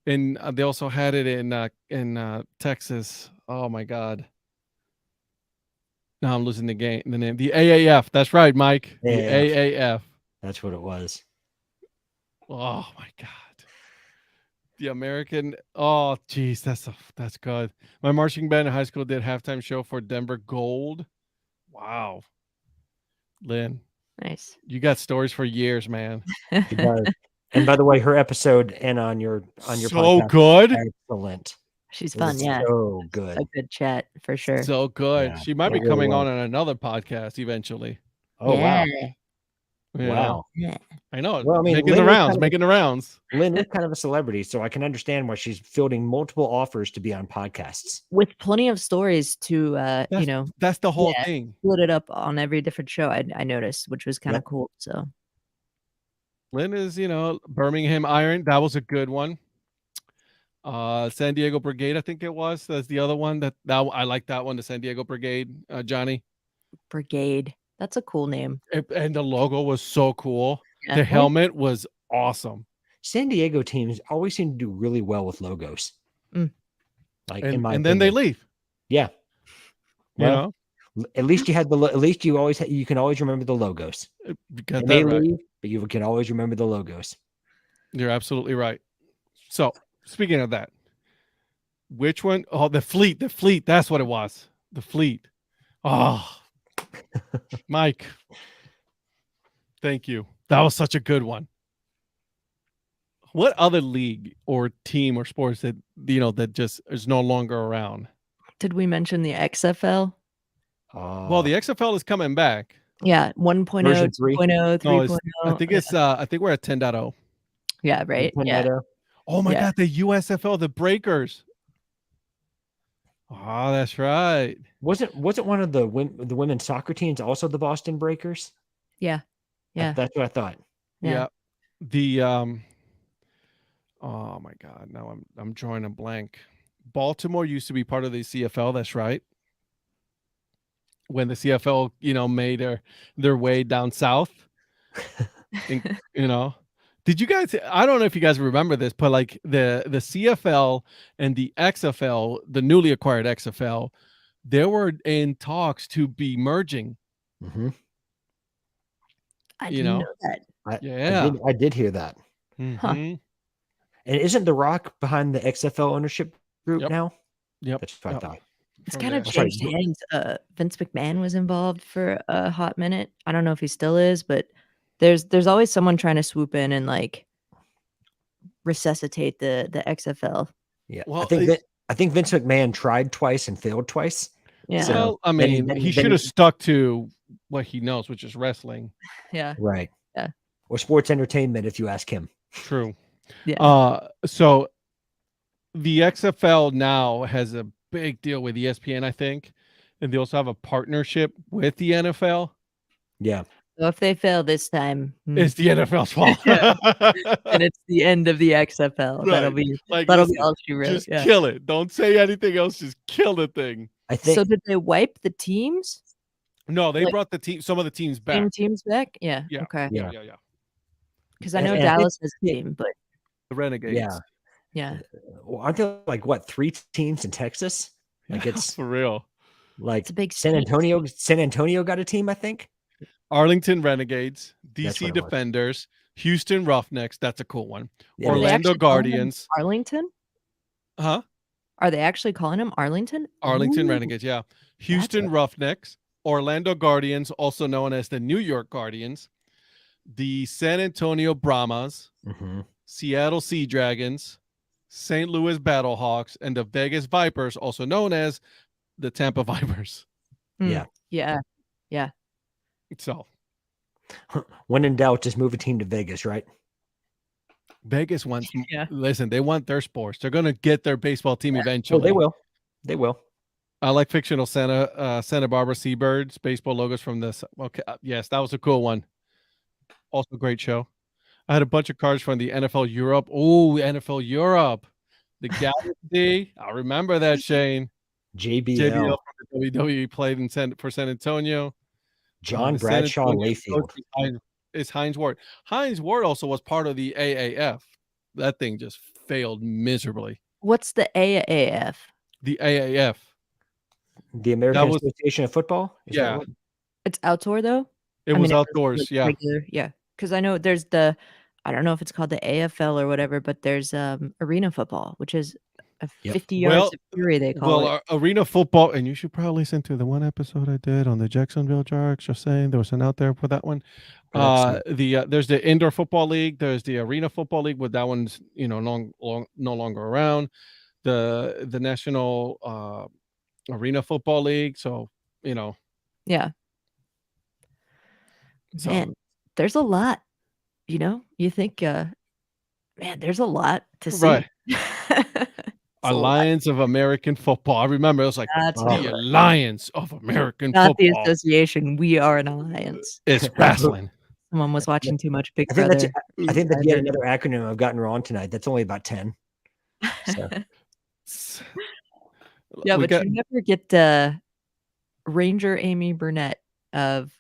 and they also had it in Texas. Oh my god. Now I'm losing the name. The AAF. That's right, Mike. The AAF. That's what it was. Oh my god. The American. Oh geez, that's good. My marching band in high school did halftime show for Denver Gold. Wow. Lynn, Nice. you got stories for years, man. She does. And by the way, her episode and on your So podcast, good. excellent. She's It was fun, yeah. so good. A good chat for sure. So good. Yeah, She might it be really coming was. on another podcast eventually. Oh wow, You know? wow. Yeah. I know. Well, I mean, making Lynn the rounds. Lynn is kind of a celebrity, so I can understand why she's fielding multiple offers to be on podcasts. With plenty of stories to That's the whole yeah. thing. split it up on every different show. I noticed, which was kind of Yep. cool. So Lynn is, Birmingham Iron. That was a good one. San Diego Brigade, I think it was. That's the other one that I like that one. The San Diego Brigade, Johnny. Brigade. That's a cool name. And the logo was so cool. Yeah. The helmet was awesome. San Diego teams always seem to do really well with logos. Mm. Like And, in my and then they opinion. leave. Yeah. You Well, know, at least you had at least you can always remember the logos. you They got may that right. leave, but you can always remember the logos. You're absolutely right. So, speaking of that, which one? Oh, the fleet. The fleet. That's what it was. The fleet. Oh, Mike. Thank you. That was such a good one. What other league or team or sports that just is no longer around? Did we mention the XFL? Well, the XFL is coming back. Yeah, 1.0, Version 3? 2.0, No, 3.0. I think we're at 10.0. Yeah, right. Yeah. Oh my Yeah. god, the USFL, the Breakers. Oh, that's right. Wasn't one of the women's soccer teams also the Boston Breakers? Yeah. Yeah. That's what I thought. Yeah. The oh my god, now I'm drawing a blank. Baltimore used to be part of the CFL, that's right. When the CFL, made their way down south. And, did you guys, I don't know if you guys remember this, but like the CFL and the XFL, the newly acquired XFL, they were in talks to be merging. Mm-hmm. I didn't know that. Yeah. I did hear that. Mm-hmm. And isn't The Rock behind the XFL ownership group Yep. now? Yep. That's what I thought. It's From kind of there. Sorry, changed hands. Vince McMahon was involved for a hot minute. I don't know if he still is, but there's always someone trying to swoop in and like resuscitate the XFL. Yeah. Well, I think Vince McMahon tried twice and failed twice. Yeah. So- well, I mean, then he he- should have stuck to what he knows, which is wrestling. Yeah. Right. Yeah. Or sports entertainment, if you ask him. True. Yeah. So the XFL now has a big deal with ESPN, I think, and they also have a partnership with the NFL. Yeah. So if they fail this time, It's the NFL's fault. Yeah. and it's the end of the XFL. That'll Right. be Like, that'll listen, be all she wrote. just Yeah. kill it. Don't say anything else. Just kill the thing. I think So did they wipe the teams? No, they Like- brought some of the teams Same back. teams back? Yeah. Yeah. Okay. Yeah. Yeah. Because I know And I think- Dallas has a team, but The Renegades. Yeah. yeah, Well, aren't there like what 3 teams in Texas? Like it's for real. like it's a big San state. Antonio. San Antonio got a team, I think. Arlington Renegades, That's DC what it was. Defenders, Houston Roughnecks. That's a cool one. Yeah, Are they Orlando actually calling them Guardians. Arlington? Huh? Are they actually calling him Arlington? Arlington Ooh, Renegades, yeah. Houston Roughnecks, Orlando Guardians, also known as the New York Guardians, the San Antonio Brahmas, Mhm. Seattle Sea Dragons, St. Louis Battlehawks, and the Vegas Vipers, also known as the Tampa Vipers. Yeah. Yeah. So When in doubt, just move a team to Vegas, right? Vegas wants, Yeah. listen, they want their sports. They're going to get their baseball team Oh, eventually. they will. They will. I like fictional Santa Barbara Seabirds baseball logos from this. Okay, yes, that was a cool one. Also, great show. I had a bunch of cards from the NFL Europe. Oh, NFL Europe, the Galaxy. I remember that, Shane. JBL JBL. from the WWE played for San Antonio. John The San Bradshaw Antonio coach Layfield. is Heinz Ward. Heinz Ward also was part of the AAF. That thing just failed miserably. What's the AAF? The AAF. The American Association of Football? Is that what? It's outdoor though? It was outdoors, like yeah. Regular, yeah. Because I know there's the, I don't know if it's called the AFL or whatever, but there's arena football, which is a 50 yards of fury, they call it. Arena football, and you should probably listen to the one episode I did on the Jacksonville Sharks. Just saying, there was an out there for that one. There's the indoor football league. There's the arena football league, but that one's no longer around. The national arena football league. So yeah. So, man, there's a lot. You think, man, there's a lot to see. Right. Alliance of American Football. I remember it was like the Alliance of American Football. Not the association. We are an alliance. It's wrestling. Someone was watching too much Big Brother. I think that's yet another acronym I've gotten wrong tonight. That's only about 10. So. Yeah, but you never get Ranger Amy Burnett of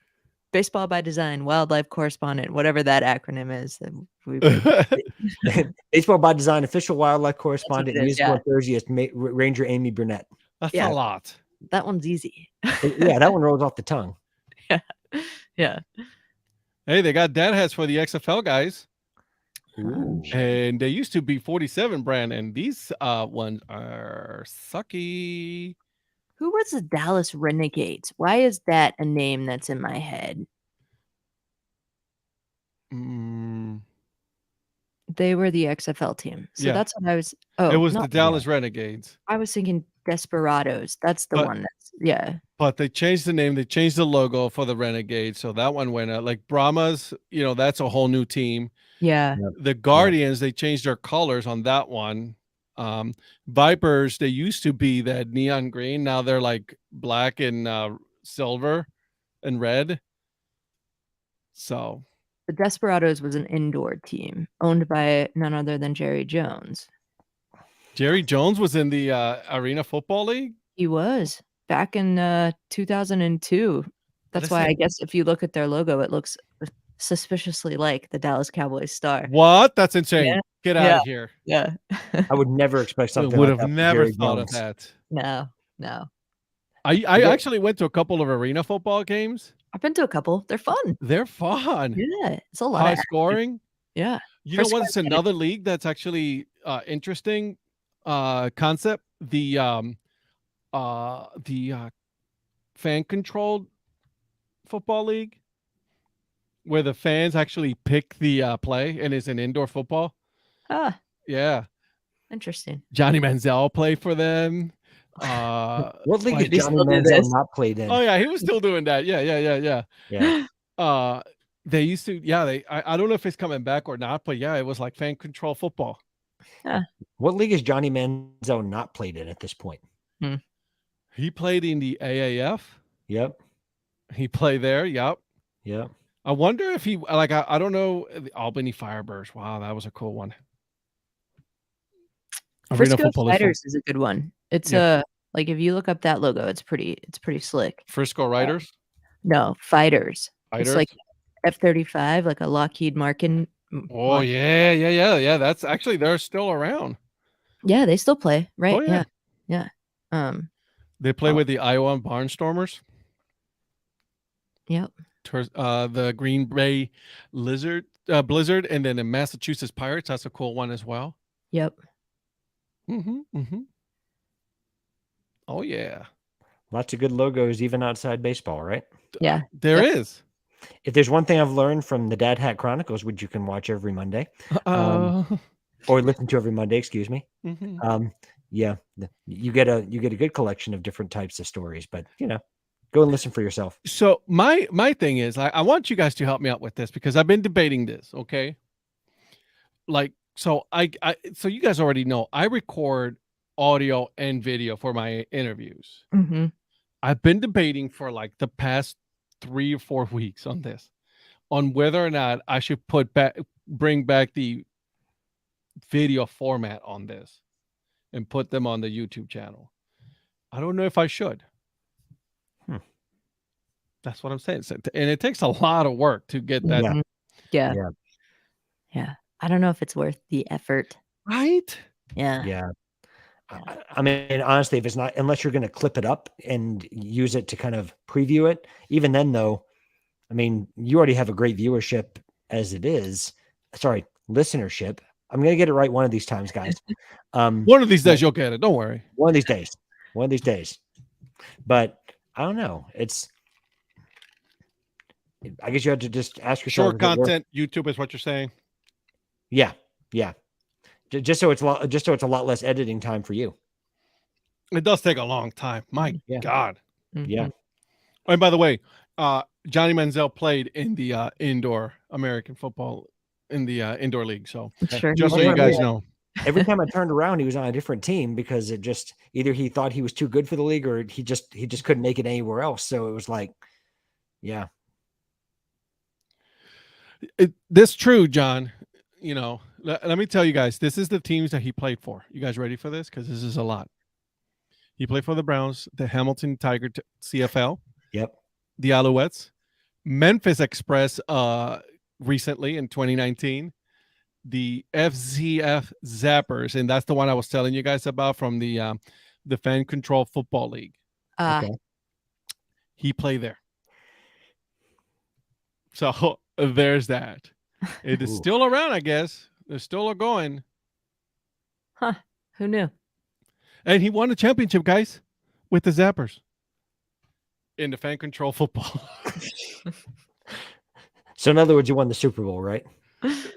Baseball by Design, wildlife correspondent, whatever that acronym is. Baseball by Design, official wildlife correspondent, musical enthusiast, Ranger Amy Burnett. That's a lot. That one's easy. Yeah, that one rolls off the tongue. Yeah. Hey, they got dad hats for the XFL guys. Ooh. And they used to be 47 brand, and these ones are sucky. Who was the Dallas Renegades? Why is that a name that's in my head? They were the XFL team. So that's what I was. Oh, it was the Dallas Renegades. I was thinking Desperados. That's the one that's, But they changed the name. They changed the logo for the Renegades. So that one went out. Like Brahmas, that's a whole new team. Yeah. The Guardians, they changed their colors on that one. Vipers, they used to be that neon green. Now they're like black and silver and red. So the Desperados was an indoor team owned by none other than Jerry Jones. Jerry Jones was in the Arena Football League? He was back in 2002. That's why I guess if you look at their logo, it looks suspiciously like the Dallas Cowboys star. What? That's insane. Yeah. Get out of here. Yeah. I would never expect something would like have that never thought of that. No. I actually went to a couple of arena football games. I've been to a couple. They're fun. They're fun. Yeah. It's a lot high of scoring. Yeah. You know what's another league that's actually interesting concept? The fan controlled football league, where the fans actually pick the play, and it's an indoor football. Yeah. Interesting. Johnny Manziel played for them. What league did Johnny Manziel not played in? Oh yeah, he was still doing that. Yeah. They used to. I don't know if it's coming back or not, but yeah, it was like fan control football. Yeah. What league has Johnny Manziel not played in at this point? He played in the AAF. Yep. He played there. Yep. I wonder if he I don't know, the Albany Firebirds. Wow, that was a cool one. Frisco Fighters is a good one. It's like if you look up that logo, it's pretty slick. Frisco Riders? No, Fighters. It's like F-35, like a Lockheed Martin. Oh yeah. That's actually, they're still around. Yeah, they still play, right? Oh, yeah. They play with the Iowa Barnstormers. Yep. The Green Bay Blizzard, and then the Massachusetts Pirates. That's a cool one as well. Yep. Oh yeah. Lots of good logos even outside baseball, right? Yeah. There is. If there's one thing I've learned from the Dad Hat Chronicles, which you can watch every Monday, or listen to every Monday, excuse me. Yeah, you get a good collection of different types of stories, but go and listen for yourself. So my thing is, I want you guys to help me out with this, because I've been debating this. Okay. So you guys already know I record audio and video for my interviews. Mm-hmm. I've been debating for like the past 3 or 4 weeks on this, on whether or not I should bring back the video format on this and put them on the YouTube channel. I don't know if I should. That's what I'm saying. And it takes a lot of work to get that. Mhm. Yeah. I don't know if it's worth the effort. Right? Yeah. Yeah. I mean, honestly, if it's not, unless you're going to clip it up and use it to kind of preview it, even then, though, I mean, you already have a great viewership as it is. Sorry, listenership. I'm going to get it right one of these times, guys. One of these days you'll get it. Don't worry. One of these days. One of these days. But I don't know. I guess you have to just ask yourself. Short content, YouTube is what you're saying. Yeah. Yeah. Just so it's a lot less editing time for you. It does take a long time. My God. Yeah. And by the way, Johnny Manziel played in the indoor American football in the indoor league. So Sure. just so you guys know. Every time I turned around, he was on a different team because it just either he thought he was too good for the league or he just couldn't make it anywhere else. So it was like, yeah. This true, John. You know, let me tell you guys, this is the teams that he played for. You guys ready for this? Because this is a lot. He played for the Browns, the Hamilton Tiger CFL. Yep. The Alouettes, Memphis Express recently in 2019, the FZF Zappers, and that's the one I was telling you guys about from the Fan Control Football League. Okay. He played there. So there's that. It is still around, I guess. They're still going. Huh. Who knew? And he won a championship, guys, with the Zappers in the Fan Control Football. So in other words, you won the Super Bowl, right?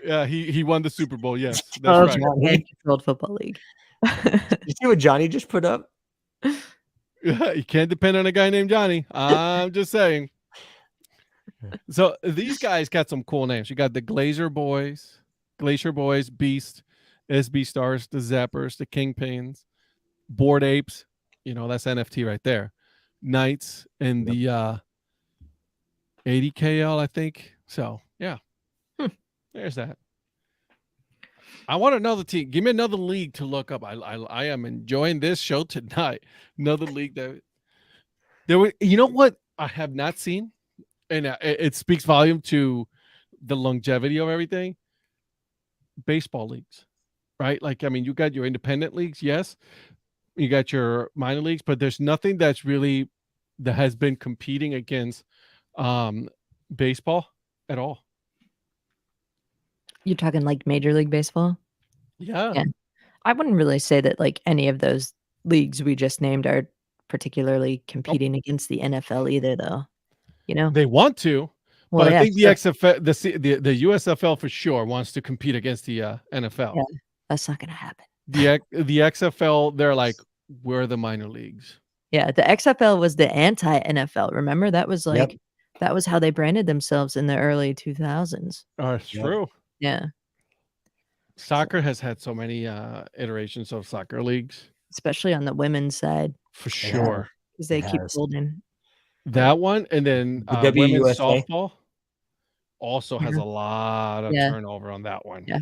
Yeah, he won the Super Bowl. Yes, that's right. Fan Controlled Football League. You see what Johnny just put up? You can't depend on a guy named Johnny. I'm just saying. So these guys got some cool names. You got the Glacier Boys, Beast, SB Stars, the Zappers, the Kingpins, Bored Apes. You know, that's NFT right there. Knights and the 80KL, I think. So yeah, there's that. I want another team. Give me another league to look up. I am enjoying this show tonight. Another league that there were. You know what I have not seen, and it speaks volume to the longevity of everything. Baseball leagues, right? Like, I mean, you got your independent leagues, yes. You got your minor leagues, but there's nothing that has been competing against baseball at all. You're talking like Major League Baseball? Yeah. I wouldn't really say that like any of those leagues we just named are particularly competing against the NFL either, though. You know, they want to, well, but I think the XFL, the USFL for sure wants to compete against the NFL. Yeah, that's not going to happen. The XFL, they're like, we're the minor leagues. Yeah, the XFL was the anti-NFL. Remember, that was like that was how they branded themselves in the early 2000s. Oh, it's true. Yeah. Soccer has had so many iterations of soccer leagues, especially on the women's side. For sure. Because they keep building. That one, and then the women's softball also has a lot of turnover on that one. Yeah.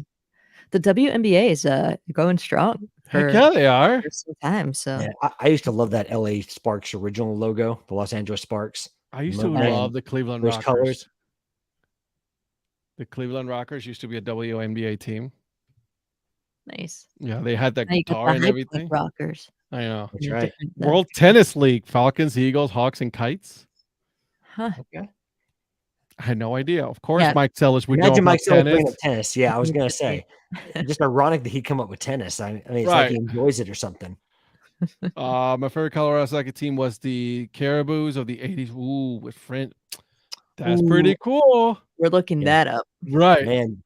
The WNBA is going strong. Heck yeah, they are. For some time, so. Yeah, I used to love that LA Sparks original logo, the Los Angeles Sparks. I used to love the Cleveland Rockers. Colors. The Cleveland Rockers used to be a WNBA team. Nice. Yeah, they had that guitar and everything. Rockers. I know. That's right. World Tennis League, Falcons, Eagles, Hawks, and Kites. Huh. Okay. I had no idea. Of course, Mike Sellis would Imagine know Mike about Sellis bringing up tennis. Yeah, I was going to say. Just ironic that he'd come up with tennis. I mean, it's like he enjoys it or something. My favorite Colorado soccer team was the Caribous of the 80s. Ooh, with French. That's pretty cool. We're looking that up. Right. Man.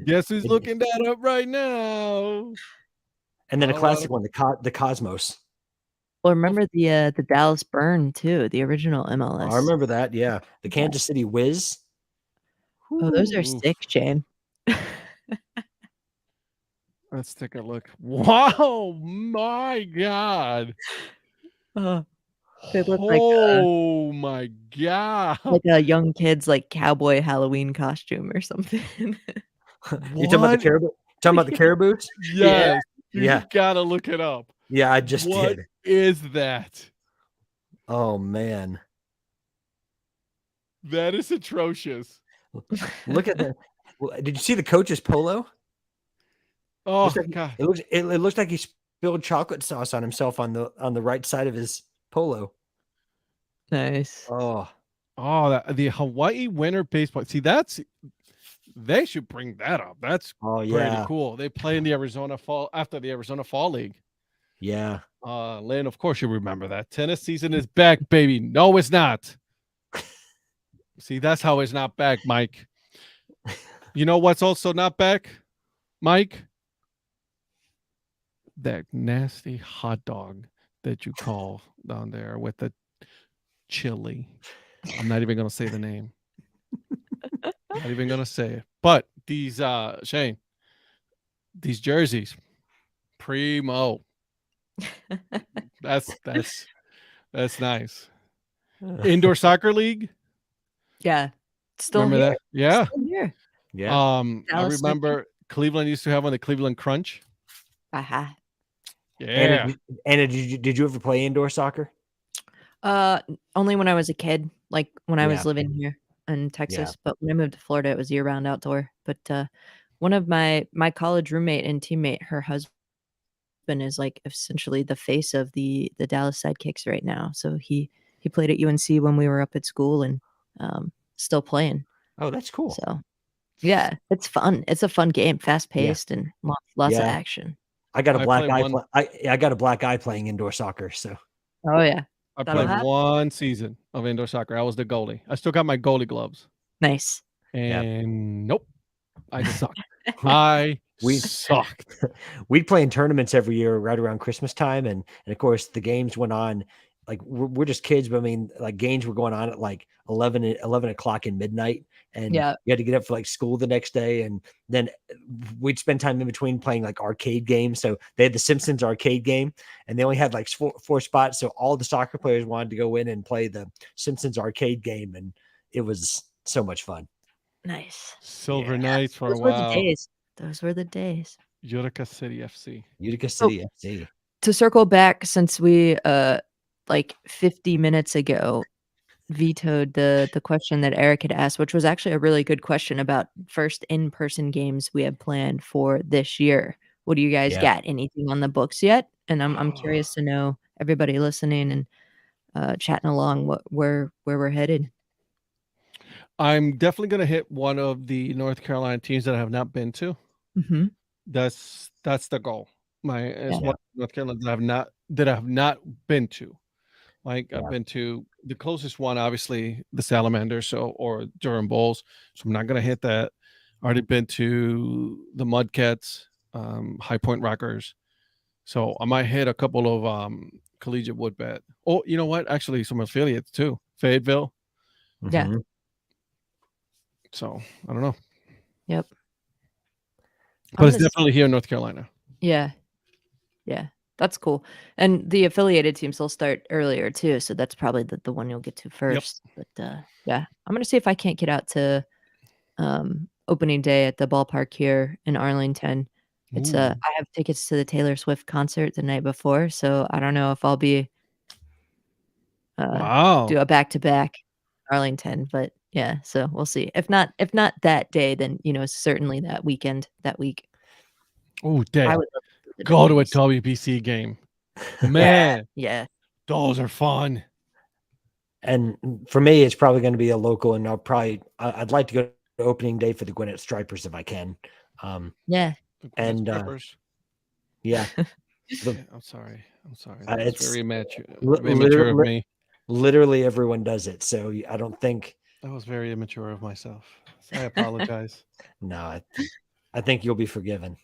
Guess who's looking that up right now? And then a classic one, the Cosmos. Well, remember the Dallas Burn too, the original MLS. I remember that. Yeah, the Kansas City Wiz. Oh, those are sick, Shane. Let's take a look. Wow, my God. They look Oh my God. like a young kid's, like, cowboy Halloween costume or something. You talking about the What? caribou? Talking about the caribous? Yeah. Yes. You Yeah. gotta look it up. Yeah, I just What did. is that? Oh man. That is atrocious. Look at the did you see the coach's polo? Oh Looks like God. it looks like he spilled chocolate sauce on himself on the right side of his polo. Nice. Oh, The Hawaii winter baseball. See, they should bring that up. That's oh pretty yeah. cool. They play in the Arizona Fall after the Arizona Fall League. Yeah. Lynn, of course you remember that. Tennis season is back, baby. No, it's not. See, that's how it's not back, Mike. You know what's also not back, Mike? That nasty hot dog that you call down there with the chili. I'm not even gonna say the name. Not even gonna say it. But these Shane, these jerseys, primo. That's nice. Indoor soccer league. Yeah. Still Remember here. that? Yeah. Still here. Yeah. I Dallas City. remember Cleveland used to have on the Cleveland Crunch. Aha. Yeah. Anna, did you ever play indoor soccer? Only when I was a kid, like, when I was Yeah. living here in Texas, but when I moved to Florida, it was year-round outdoor, but, one of my college roommate and teammate, her husband is, like, essentially the face of the Dallas Sidekicks right now, so he played at UNC when we were up at school and, still playing, Oh, that's cool. so yeah, it's fun. It's a fun game, Yeah. fast-paced and lots of Yeah. action. I got a I black played eye. one. I got a black eye playing indoor soccer. So Oh, yeah. I That'll played happen. one season of indoor soccer. I was the goalie. I still got my goalie gloves. Nice. And nope, I sucked. I we sucked. we'd play in tournaments every year right around Christmas time, and of course the games went on. Like we're just kids, but I mean, like games were going on at like 11 o'clock in midnight, and Yeah. you had to get up for like school the next day, and then we'd spend time in between playing like arcade games. So they had the Simpsons arcade game, and they only had like four spots. So all the soccer players wanted to go in and play the Simpsons arcade game, and it was so much fun. Nice. Silver Yeah. Knights for a Those were the while. days. Those were the days. Utica City FC. Utica City FC. To circle back, since we like 50 minutes ago vetoed the question that Eric had asked, which was actually a really good question about first in-person games we have planned for this year. What do you guys Yeah. got? Anything on the books yet? And I'm curious to know, everybody listening and chatting along, where we're headed. I'm definitely going to hit one of the North Carolina teams that I have not been to. Mhm. That's the goal. It's Yeah. one of North Carolina that I have not been to. Like Yeah. I've been to the closest one, obviously the Salamanders, or Durham Bulls. So I'm not going to hit that. Already been to the Mudcats, High Point Rockers. So I might hit a couple of collegiate woodbat. Oh, you know what? Actually, some affiliates too. Fayetteville. Yeah. Mhm. So I don't know, Yep. but it's definitely here in North Carolina. Yeah. Yeah. That's cool. And the affiliated teams will start earlier too, so that's probably the one you'll get to first. But yeah, I'm gonna see if I can't get out to opening day at the ballpark here in Arlington. It's Ooh. I have tickets to the Taylor Swift concert the night before, so I don't know if I'll be Wow. do a back-to-back Arlington, but yeah, so we'll see. If not that day, then certainly that weekend, that week. Oh, dang. I would love to Go to a Dolphins. WBC game. Man, Yeah. those are fun. And for me, it's probably going to be a local, and I'd like to go to opening day for the Gwinnett Stripers if I can. Yeah. And yeah, I'm sorry. That's it's very immature of me. Literally everyone does it, so I don't think That was very immature of myself. I apologize. no, I think you'll be forgiven.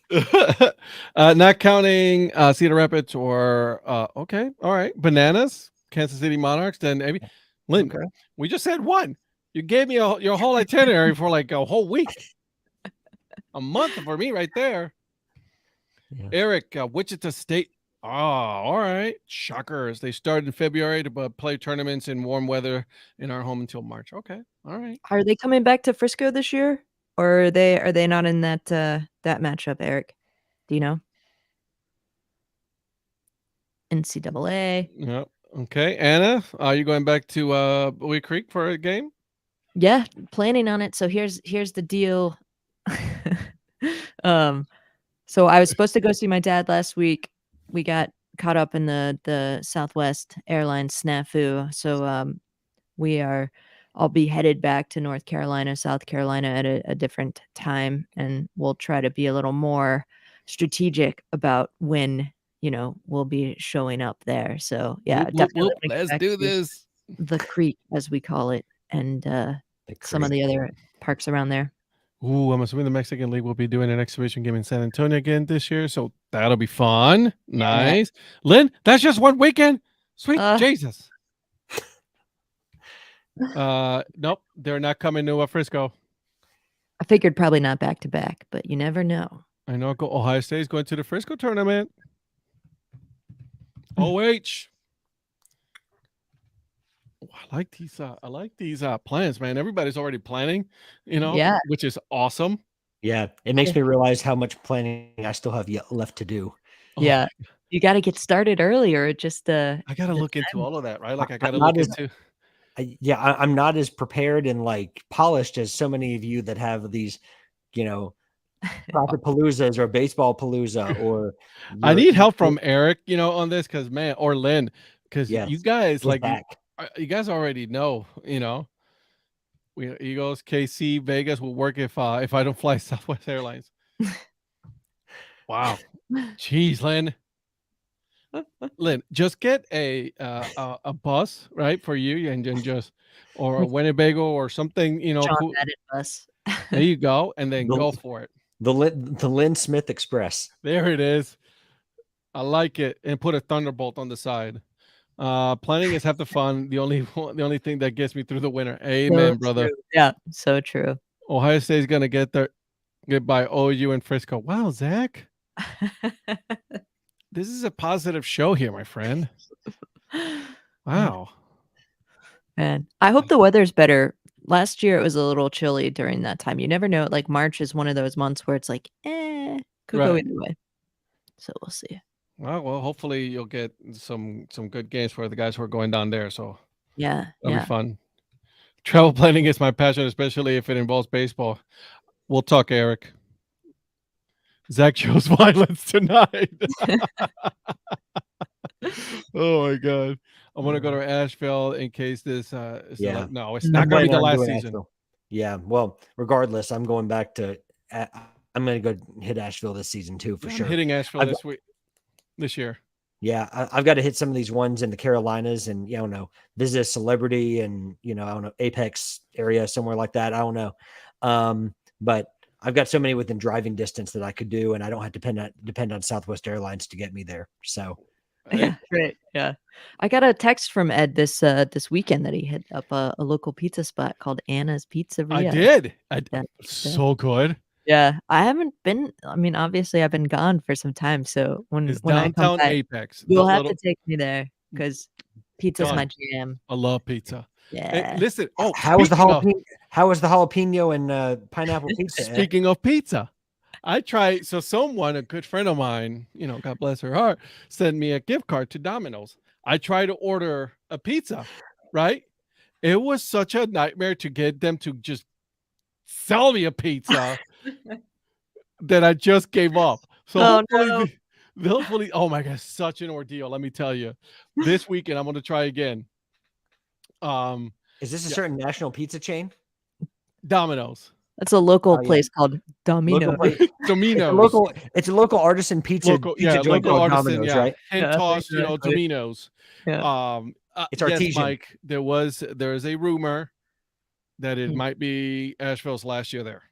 Not counting Cedar Rapids or okay, all right, Bananas, Kansas City Monarchs. Then maybe Lynn. Okay. We just said one. You gave me your whole itinerary for like a whole week, a month for me right there. Eric, Wichita State. Oh, all right. Shockers. They start in February to play tournaments in warm weather in our home until March. Okay. All right. Are they coming back to Frisco this year, or are they not in that that matchup, Eric? Do you know? NCAA. Yep. Okay. Anna, are you going back to Bowie Creek for a game? Yeah, planning on it. So here's the deal. So I was supposed to go see my dad last week. We got caught up in the Southwest Airlines snafu. So I'll be headed back to North Carolina, South Carolina at a different time, and we'll try to be a little more strategic about when, we'll be showing up there. So yeah, Whoop, whoop, definitely whoop. wanna get Let's back do to this. the creek, as we call it, and some of the other parks around there. Ooh, I'm assuming the Mexican League will be doing an exhibition game in San Antonio again this year, so that'll be fun. Nice. Lynn, that's just one weekend. Sweet Jesus. Nope, they're not coming to Frisco. I figured probably not back to back, but you never know. I know Ohio State is going to the Frisco tournament. OH. Oh, I like these plans, man. Everybody's already planning, Yeah. which is awesome. Yeah, it makes me realize how much planning I still have yet left to do. Yeah. You got to get started earlier. It just I got to look into all of that, right? Like I got to I'm look not as- into. I'm not as prepared and like polished as so many of you that have these, soccer paloozas or baseball palooza or. I need help from Eric, on this because man, or Lynn, because you guys you guys already know, Eagles, KC, Vegas will work if I don't fly Southwest Airlines. Wow, jeez, Lynn. Lynn, just get a bus, right, for you, and then just or a Winnebago or something, John cool. Madden bus. There you go, and then go for it. The Lynn Smith Express. There it is. I like it, and put a Thunderbolt on the side. Planning is half the fun. The only thing that gets me through the winter. Amen, brother. True. Yeah, so true. Ohio State's gonna get by OU and Frisco. Wow, Zach. This is a positive show here, my friend. Wow. Man, I hope the weather's better. Last year it was a little chilly during that time. You never know. Like March is one of those months where it's like, could go either way. So we'll see. Well, hopefully you'll get some good games for the guys who are going down there. So yeah, that'll be fun. Travel planning is my passion, especially if it involves baseball. We'll talk, Eric. Zach chose violence tonight. Oh my God. I want to go to Asheville in case this no, it's not gonna be the last season. Asheville. Yeah, well, regardless, I'm going back to I'm gonna go hit Asheville this season too, for sure. I'm hitting Asheville this year. Yeah, I've got to hit some of these ones in the Carolinas and visit a celebrity and I don't know, Apex area, somewhere like that. I don't know. But I've got so many within driving distance that I could do, and I don't have to depend on Southwest Airlines to get me there. So yeah, great. Yeah. I got a text from Ed this weekend that he hit up a local pizza spot called Anna's Pizzeria. I did. So good. Yeah, I haven't been. I mean, obviously, I've been gone for some time. So when downtown I come back, Apex, you'll have to take me there because pizza's Done. my jam. I love pizza. Yeah. Hey, listen. Oh, how was the jalapeno and pineapple pizza? Speaking of pizza, I tried. So someone, a good friend of mine, God bless her heart, sent me a gift card to Domino's. I tried to order a pizza, right? It was such a nightmare to get them to just sell me a pizza that I just gave up. So hopefully, oh my God, such an ordeal. Let me tell you, this weekend I'm going to try again. Is this a certain national pizza chain? Domino's. That's a local place called Domino. Domino's. It's a local artisan pizza. Joint local artisan, Domino's, yeah. Right? Hand tossed, Domino's. Yeah. It's artesian. Yes, Mike, there is a rumor that it might be Asheville's last year there,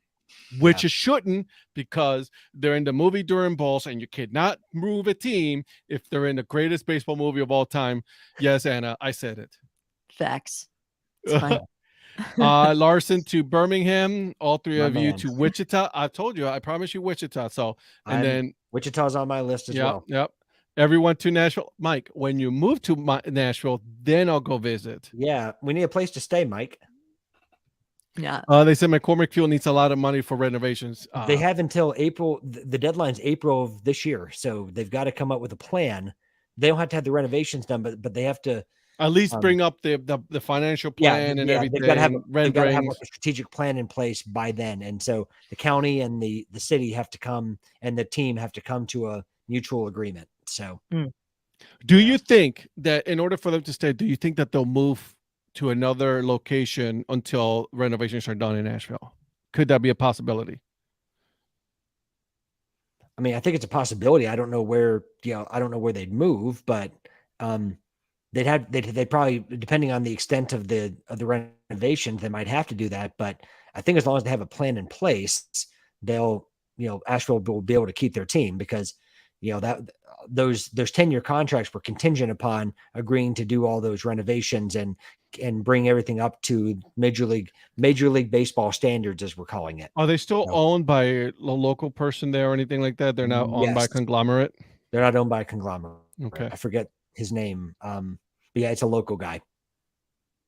which it shouldn't, because they're in the movie Durham Bulls, and you cannot move a team if they're in the greatest baseball movie of all time. Yes, Anna, I said it. Facts. It's fine. Larson to Birmingham, all three My of you man. to Wichita. I told you, I promise you Wichita. So, and then Wichita's on my list as well. Yep. Everyone to Nashville. Mike, when you move to Nashville, then I'll go visit. Yeah, we need a place to stay, Mike. Yeah. They said McCormick Fuel needs a lot of money for renovations. They have until April. The deadline's April of this year, so they've got to come up with a plan. They don't have to have the renovations done, but they have to at least bring up the financial plan and everything. They've got to have like a strategic plan in place by then. And so the county and the city have to come, and the team have to come to a mutual agreement. So, do you think that in order for them to stay, do you think that they'll move to another location until renovations are done in Nashville? Could that be a possibility? I mean, I think it's a possibility. I don't know where, I don't know where they'd move, but they'd probably, depending on the extent of the renovations, they might have to do that. But I think as long as they have a plan in place, they'll, Asheville will be able to keep their team, because that those 10-year contracts were contingent upon agreeing to do all those renovations and bring everything up to Major League Baseball standards, as we're calling it. Are they still owned by a local person there or anything like that? They're not owned by a conglomerate? They're not owned by a conglomerate. Okay. I forget his name. But yeah, it's a local guy.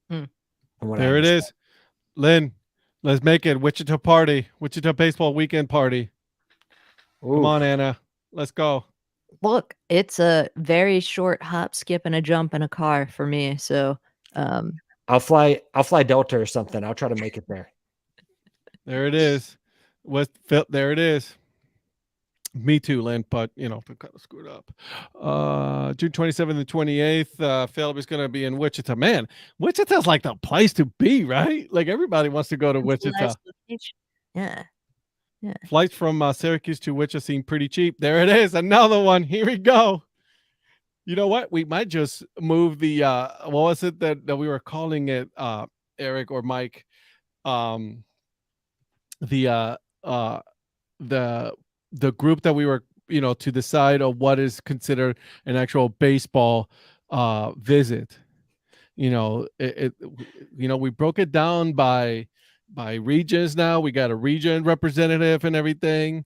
There it is. Lynn, let's make it Wichita baseball weekend party. Ooh. Come on, Anna. Let's go. Look, it's a very short hop, skip, and a jump in a car for me. So I'll fly Delta or something. I'll try to make it there. There it is. There it is. Me too, Lynn, but kind of screwed up. June 27th and 28th, Philip is going to be in Wichita. Man, Wichita's like the place to be, right? Like everybody wants to go to Wichita. Yeah. Yeah. Flights from Syracuse to Wichita seem pretty cheap. There it is. Another one. Here we go. You know what? We might just move the what was it that we were calling it, Eric or Mike? The group that we were, to decide on what is considered an actual baseball visit. We broke it down by regions now. We got a region representative and everything.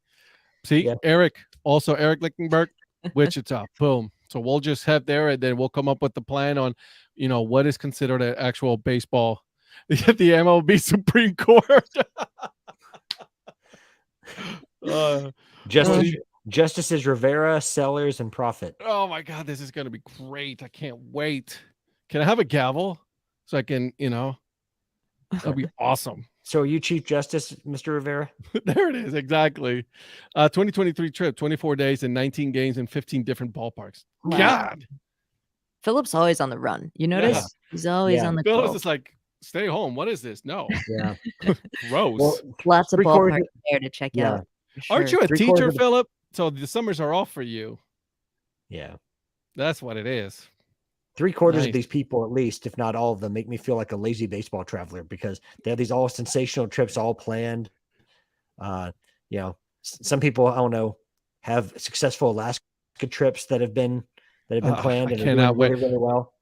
See, yeah. Eric Lichtenberg, Wichita, boom. So we'll just head there, and then we'll come up with the plan on, what is considered an actual baseball. The MLB Supreme Court. Justices Rivera, Sellers, and Profit. Oh my God, this is going to be great. I can't wait. Can I have a gavel so I can, that'll be awesome. So are you Chief Justice, Mr. Rivera? There it is. Exactly. 2023 trip, 24 days and 19 games in 15 different ballparks. Wow. God. Philip's always on the run. You notice? Yeah. He's always on the go. Philip's is like, stay home. What is this? No. Yeah. Gross. Well, lots of ballparks there to check out. Sure. Aren't you a teacher, Philip? So the summers are off for you. Yeah. That's what it is. 3/4 of these people, at least, if not all of them, make me feel like a lazy baseball traveler, because they have these all sensational trips all planned. Some people, I don't know, have successful Alaska trips that have been planned and are doing really well.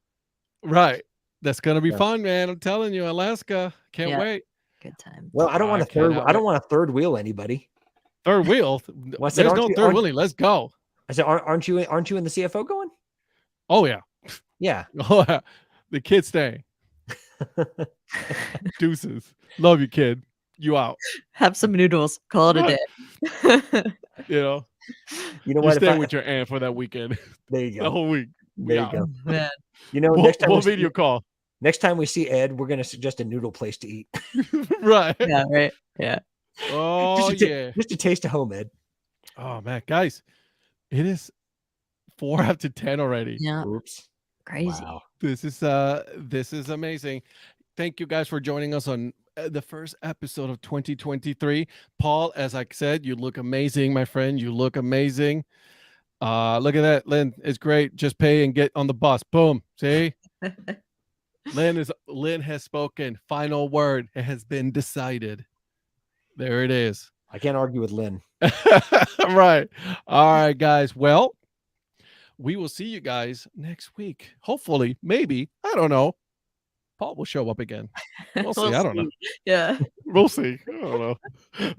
Right. That's gonna be fun, man. I'm telling you, Alaska. Can't wait. Good time. Well, I don't want to third wheel anity. Third wheel? There's no third wheeling. Let's go. I said, aren't you and the CFO going? Oh yeah. Yeah. Oh, yeah. The kid staying. Deuces. Love you, kid. You out. Have some noodles. Call it a day. You know You're what? Staying with your aunt for that weekend. There you go. The whole week. There you go. Man. Next time we'll video call. Next time we see Ed, we're gonna suggest a noodle place to eat. Right. Yeah. Right. Yeah. Oh just a taste of home, Ed. Oh man, guys, it is 4 after 10 already. Yeah. Oops. Crazy. Wow. This is amazing. Thank you guys for joining us on the first episode of 2023. Paul, as I said, you look amazing, my friend. You look amazing. Look at that, Lynn. It's great. Just pay and get on the bus. Boom. See? Lynn has spoken. Final word. It has been decided. There it is. I can't argue with Lynn. Right. All right, guys. Well, we will see you guys next week. Hopefully, maybe. I don't know. Paul will show up again. We'll see. I don't know. Yeah. We'll see. I don't know.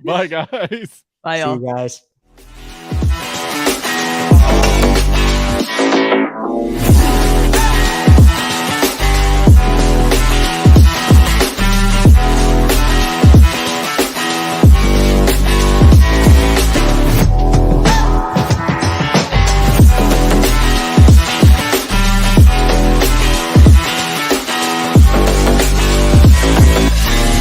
Bye, guys. Bye, See y'all. you guys.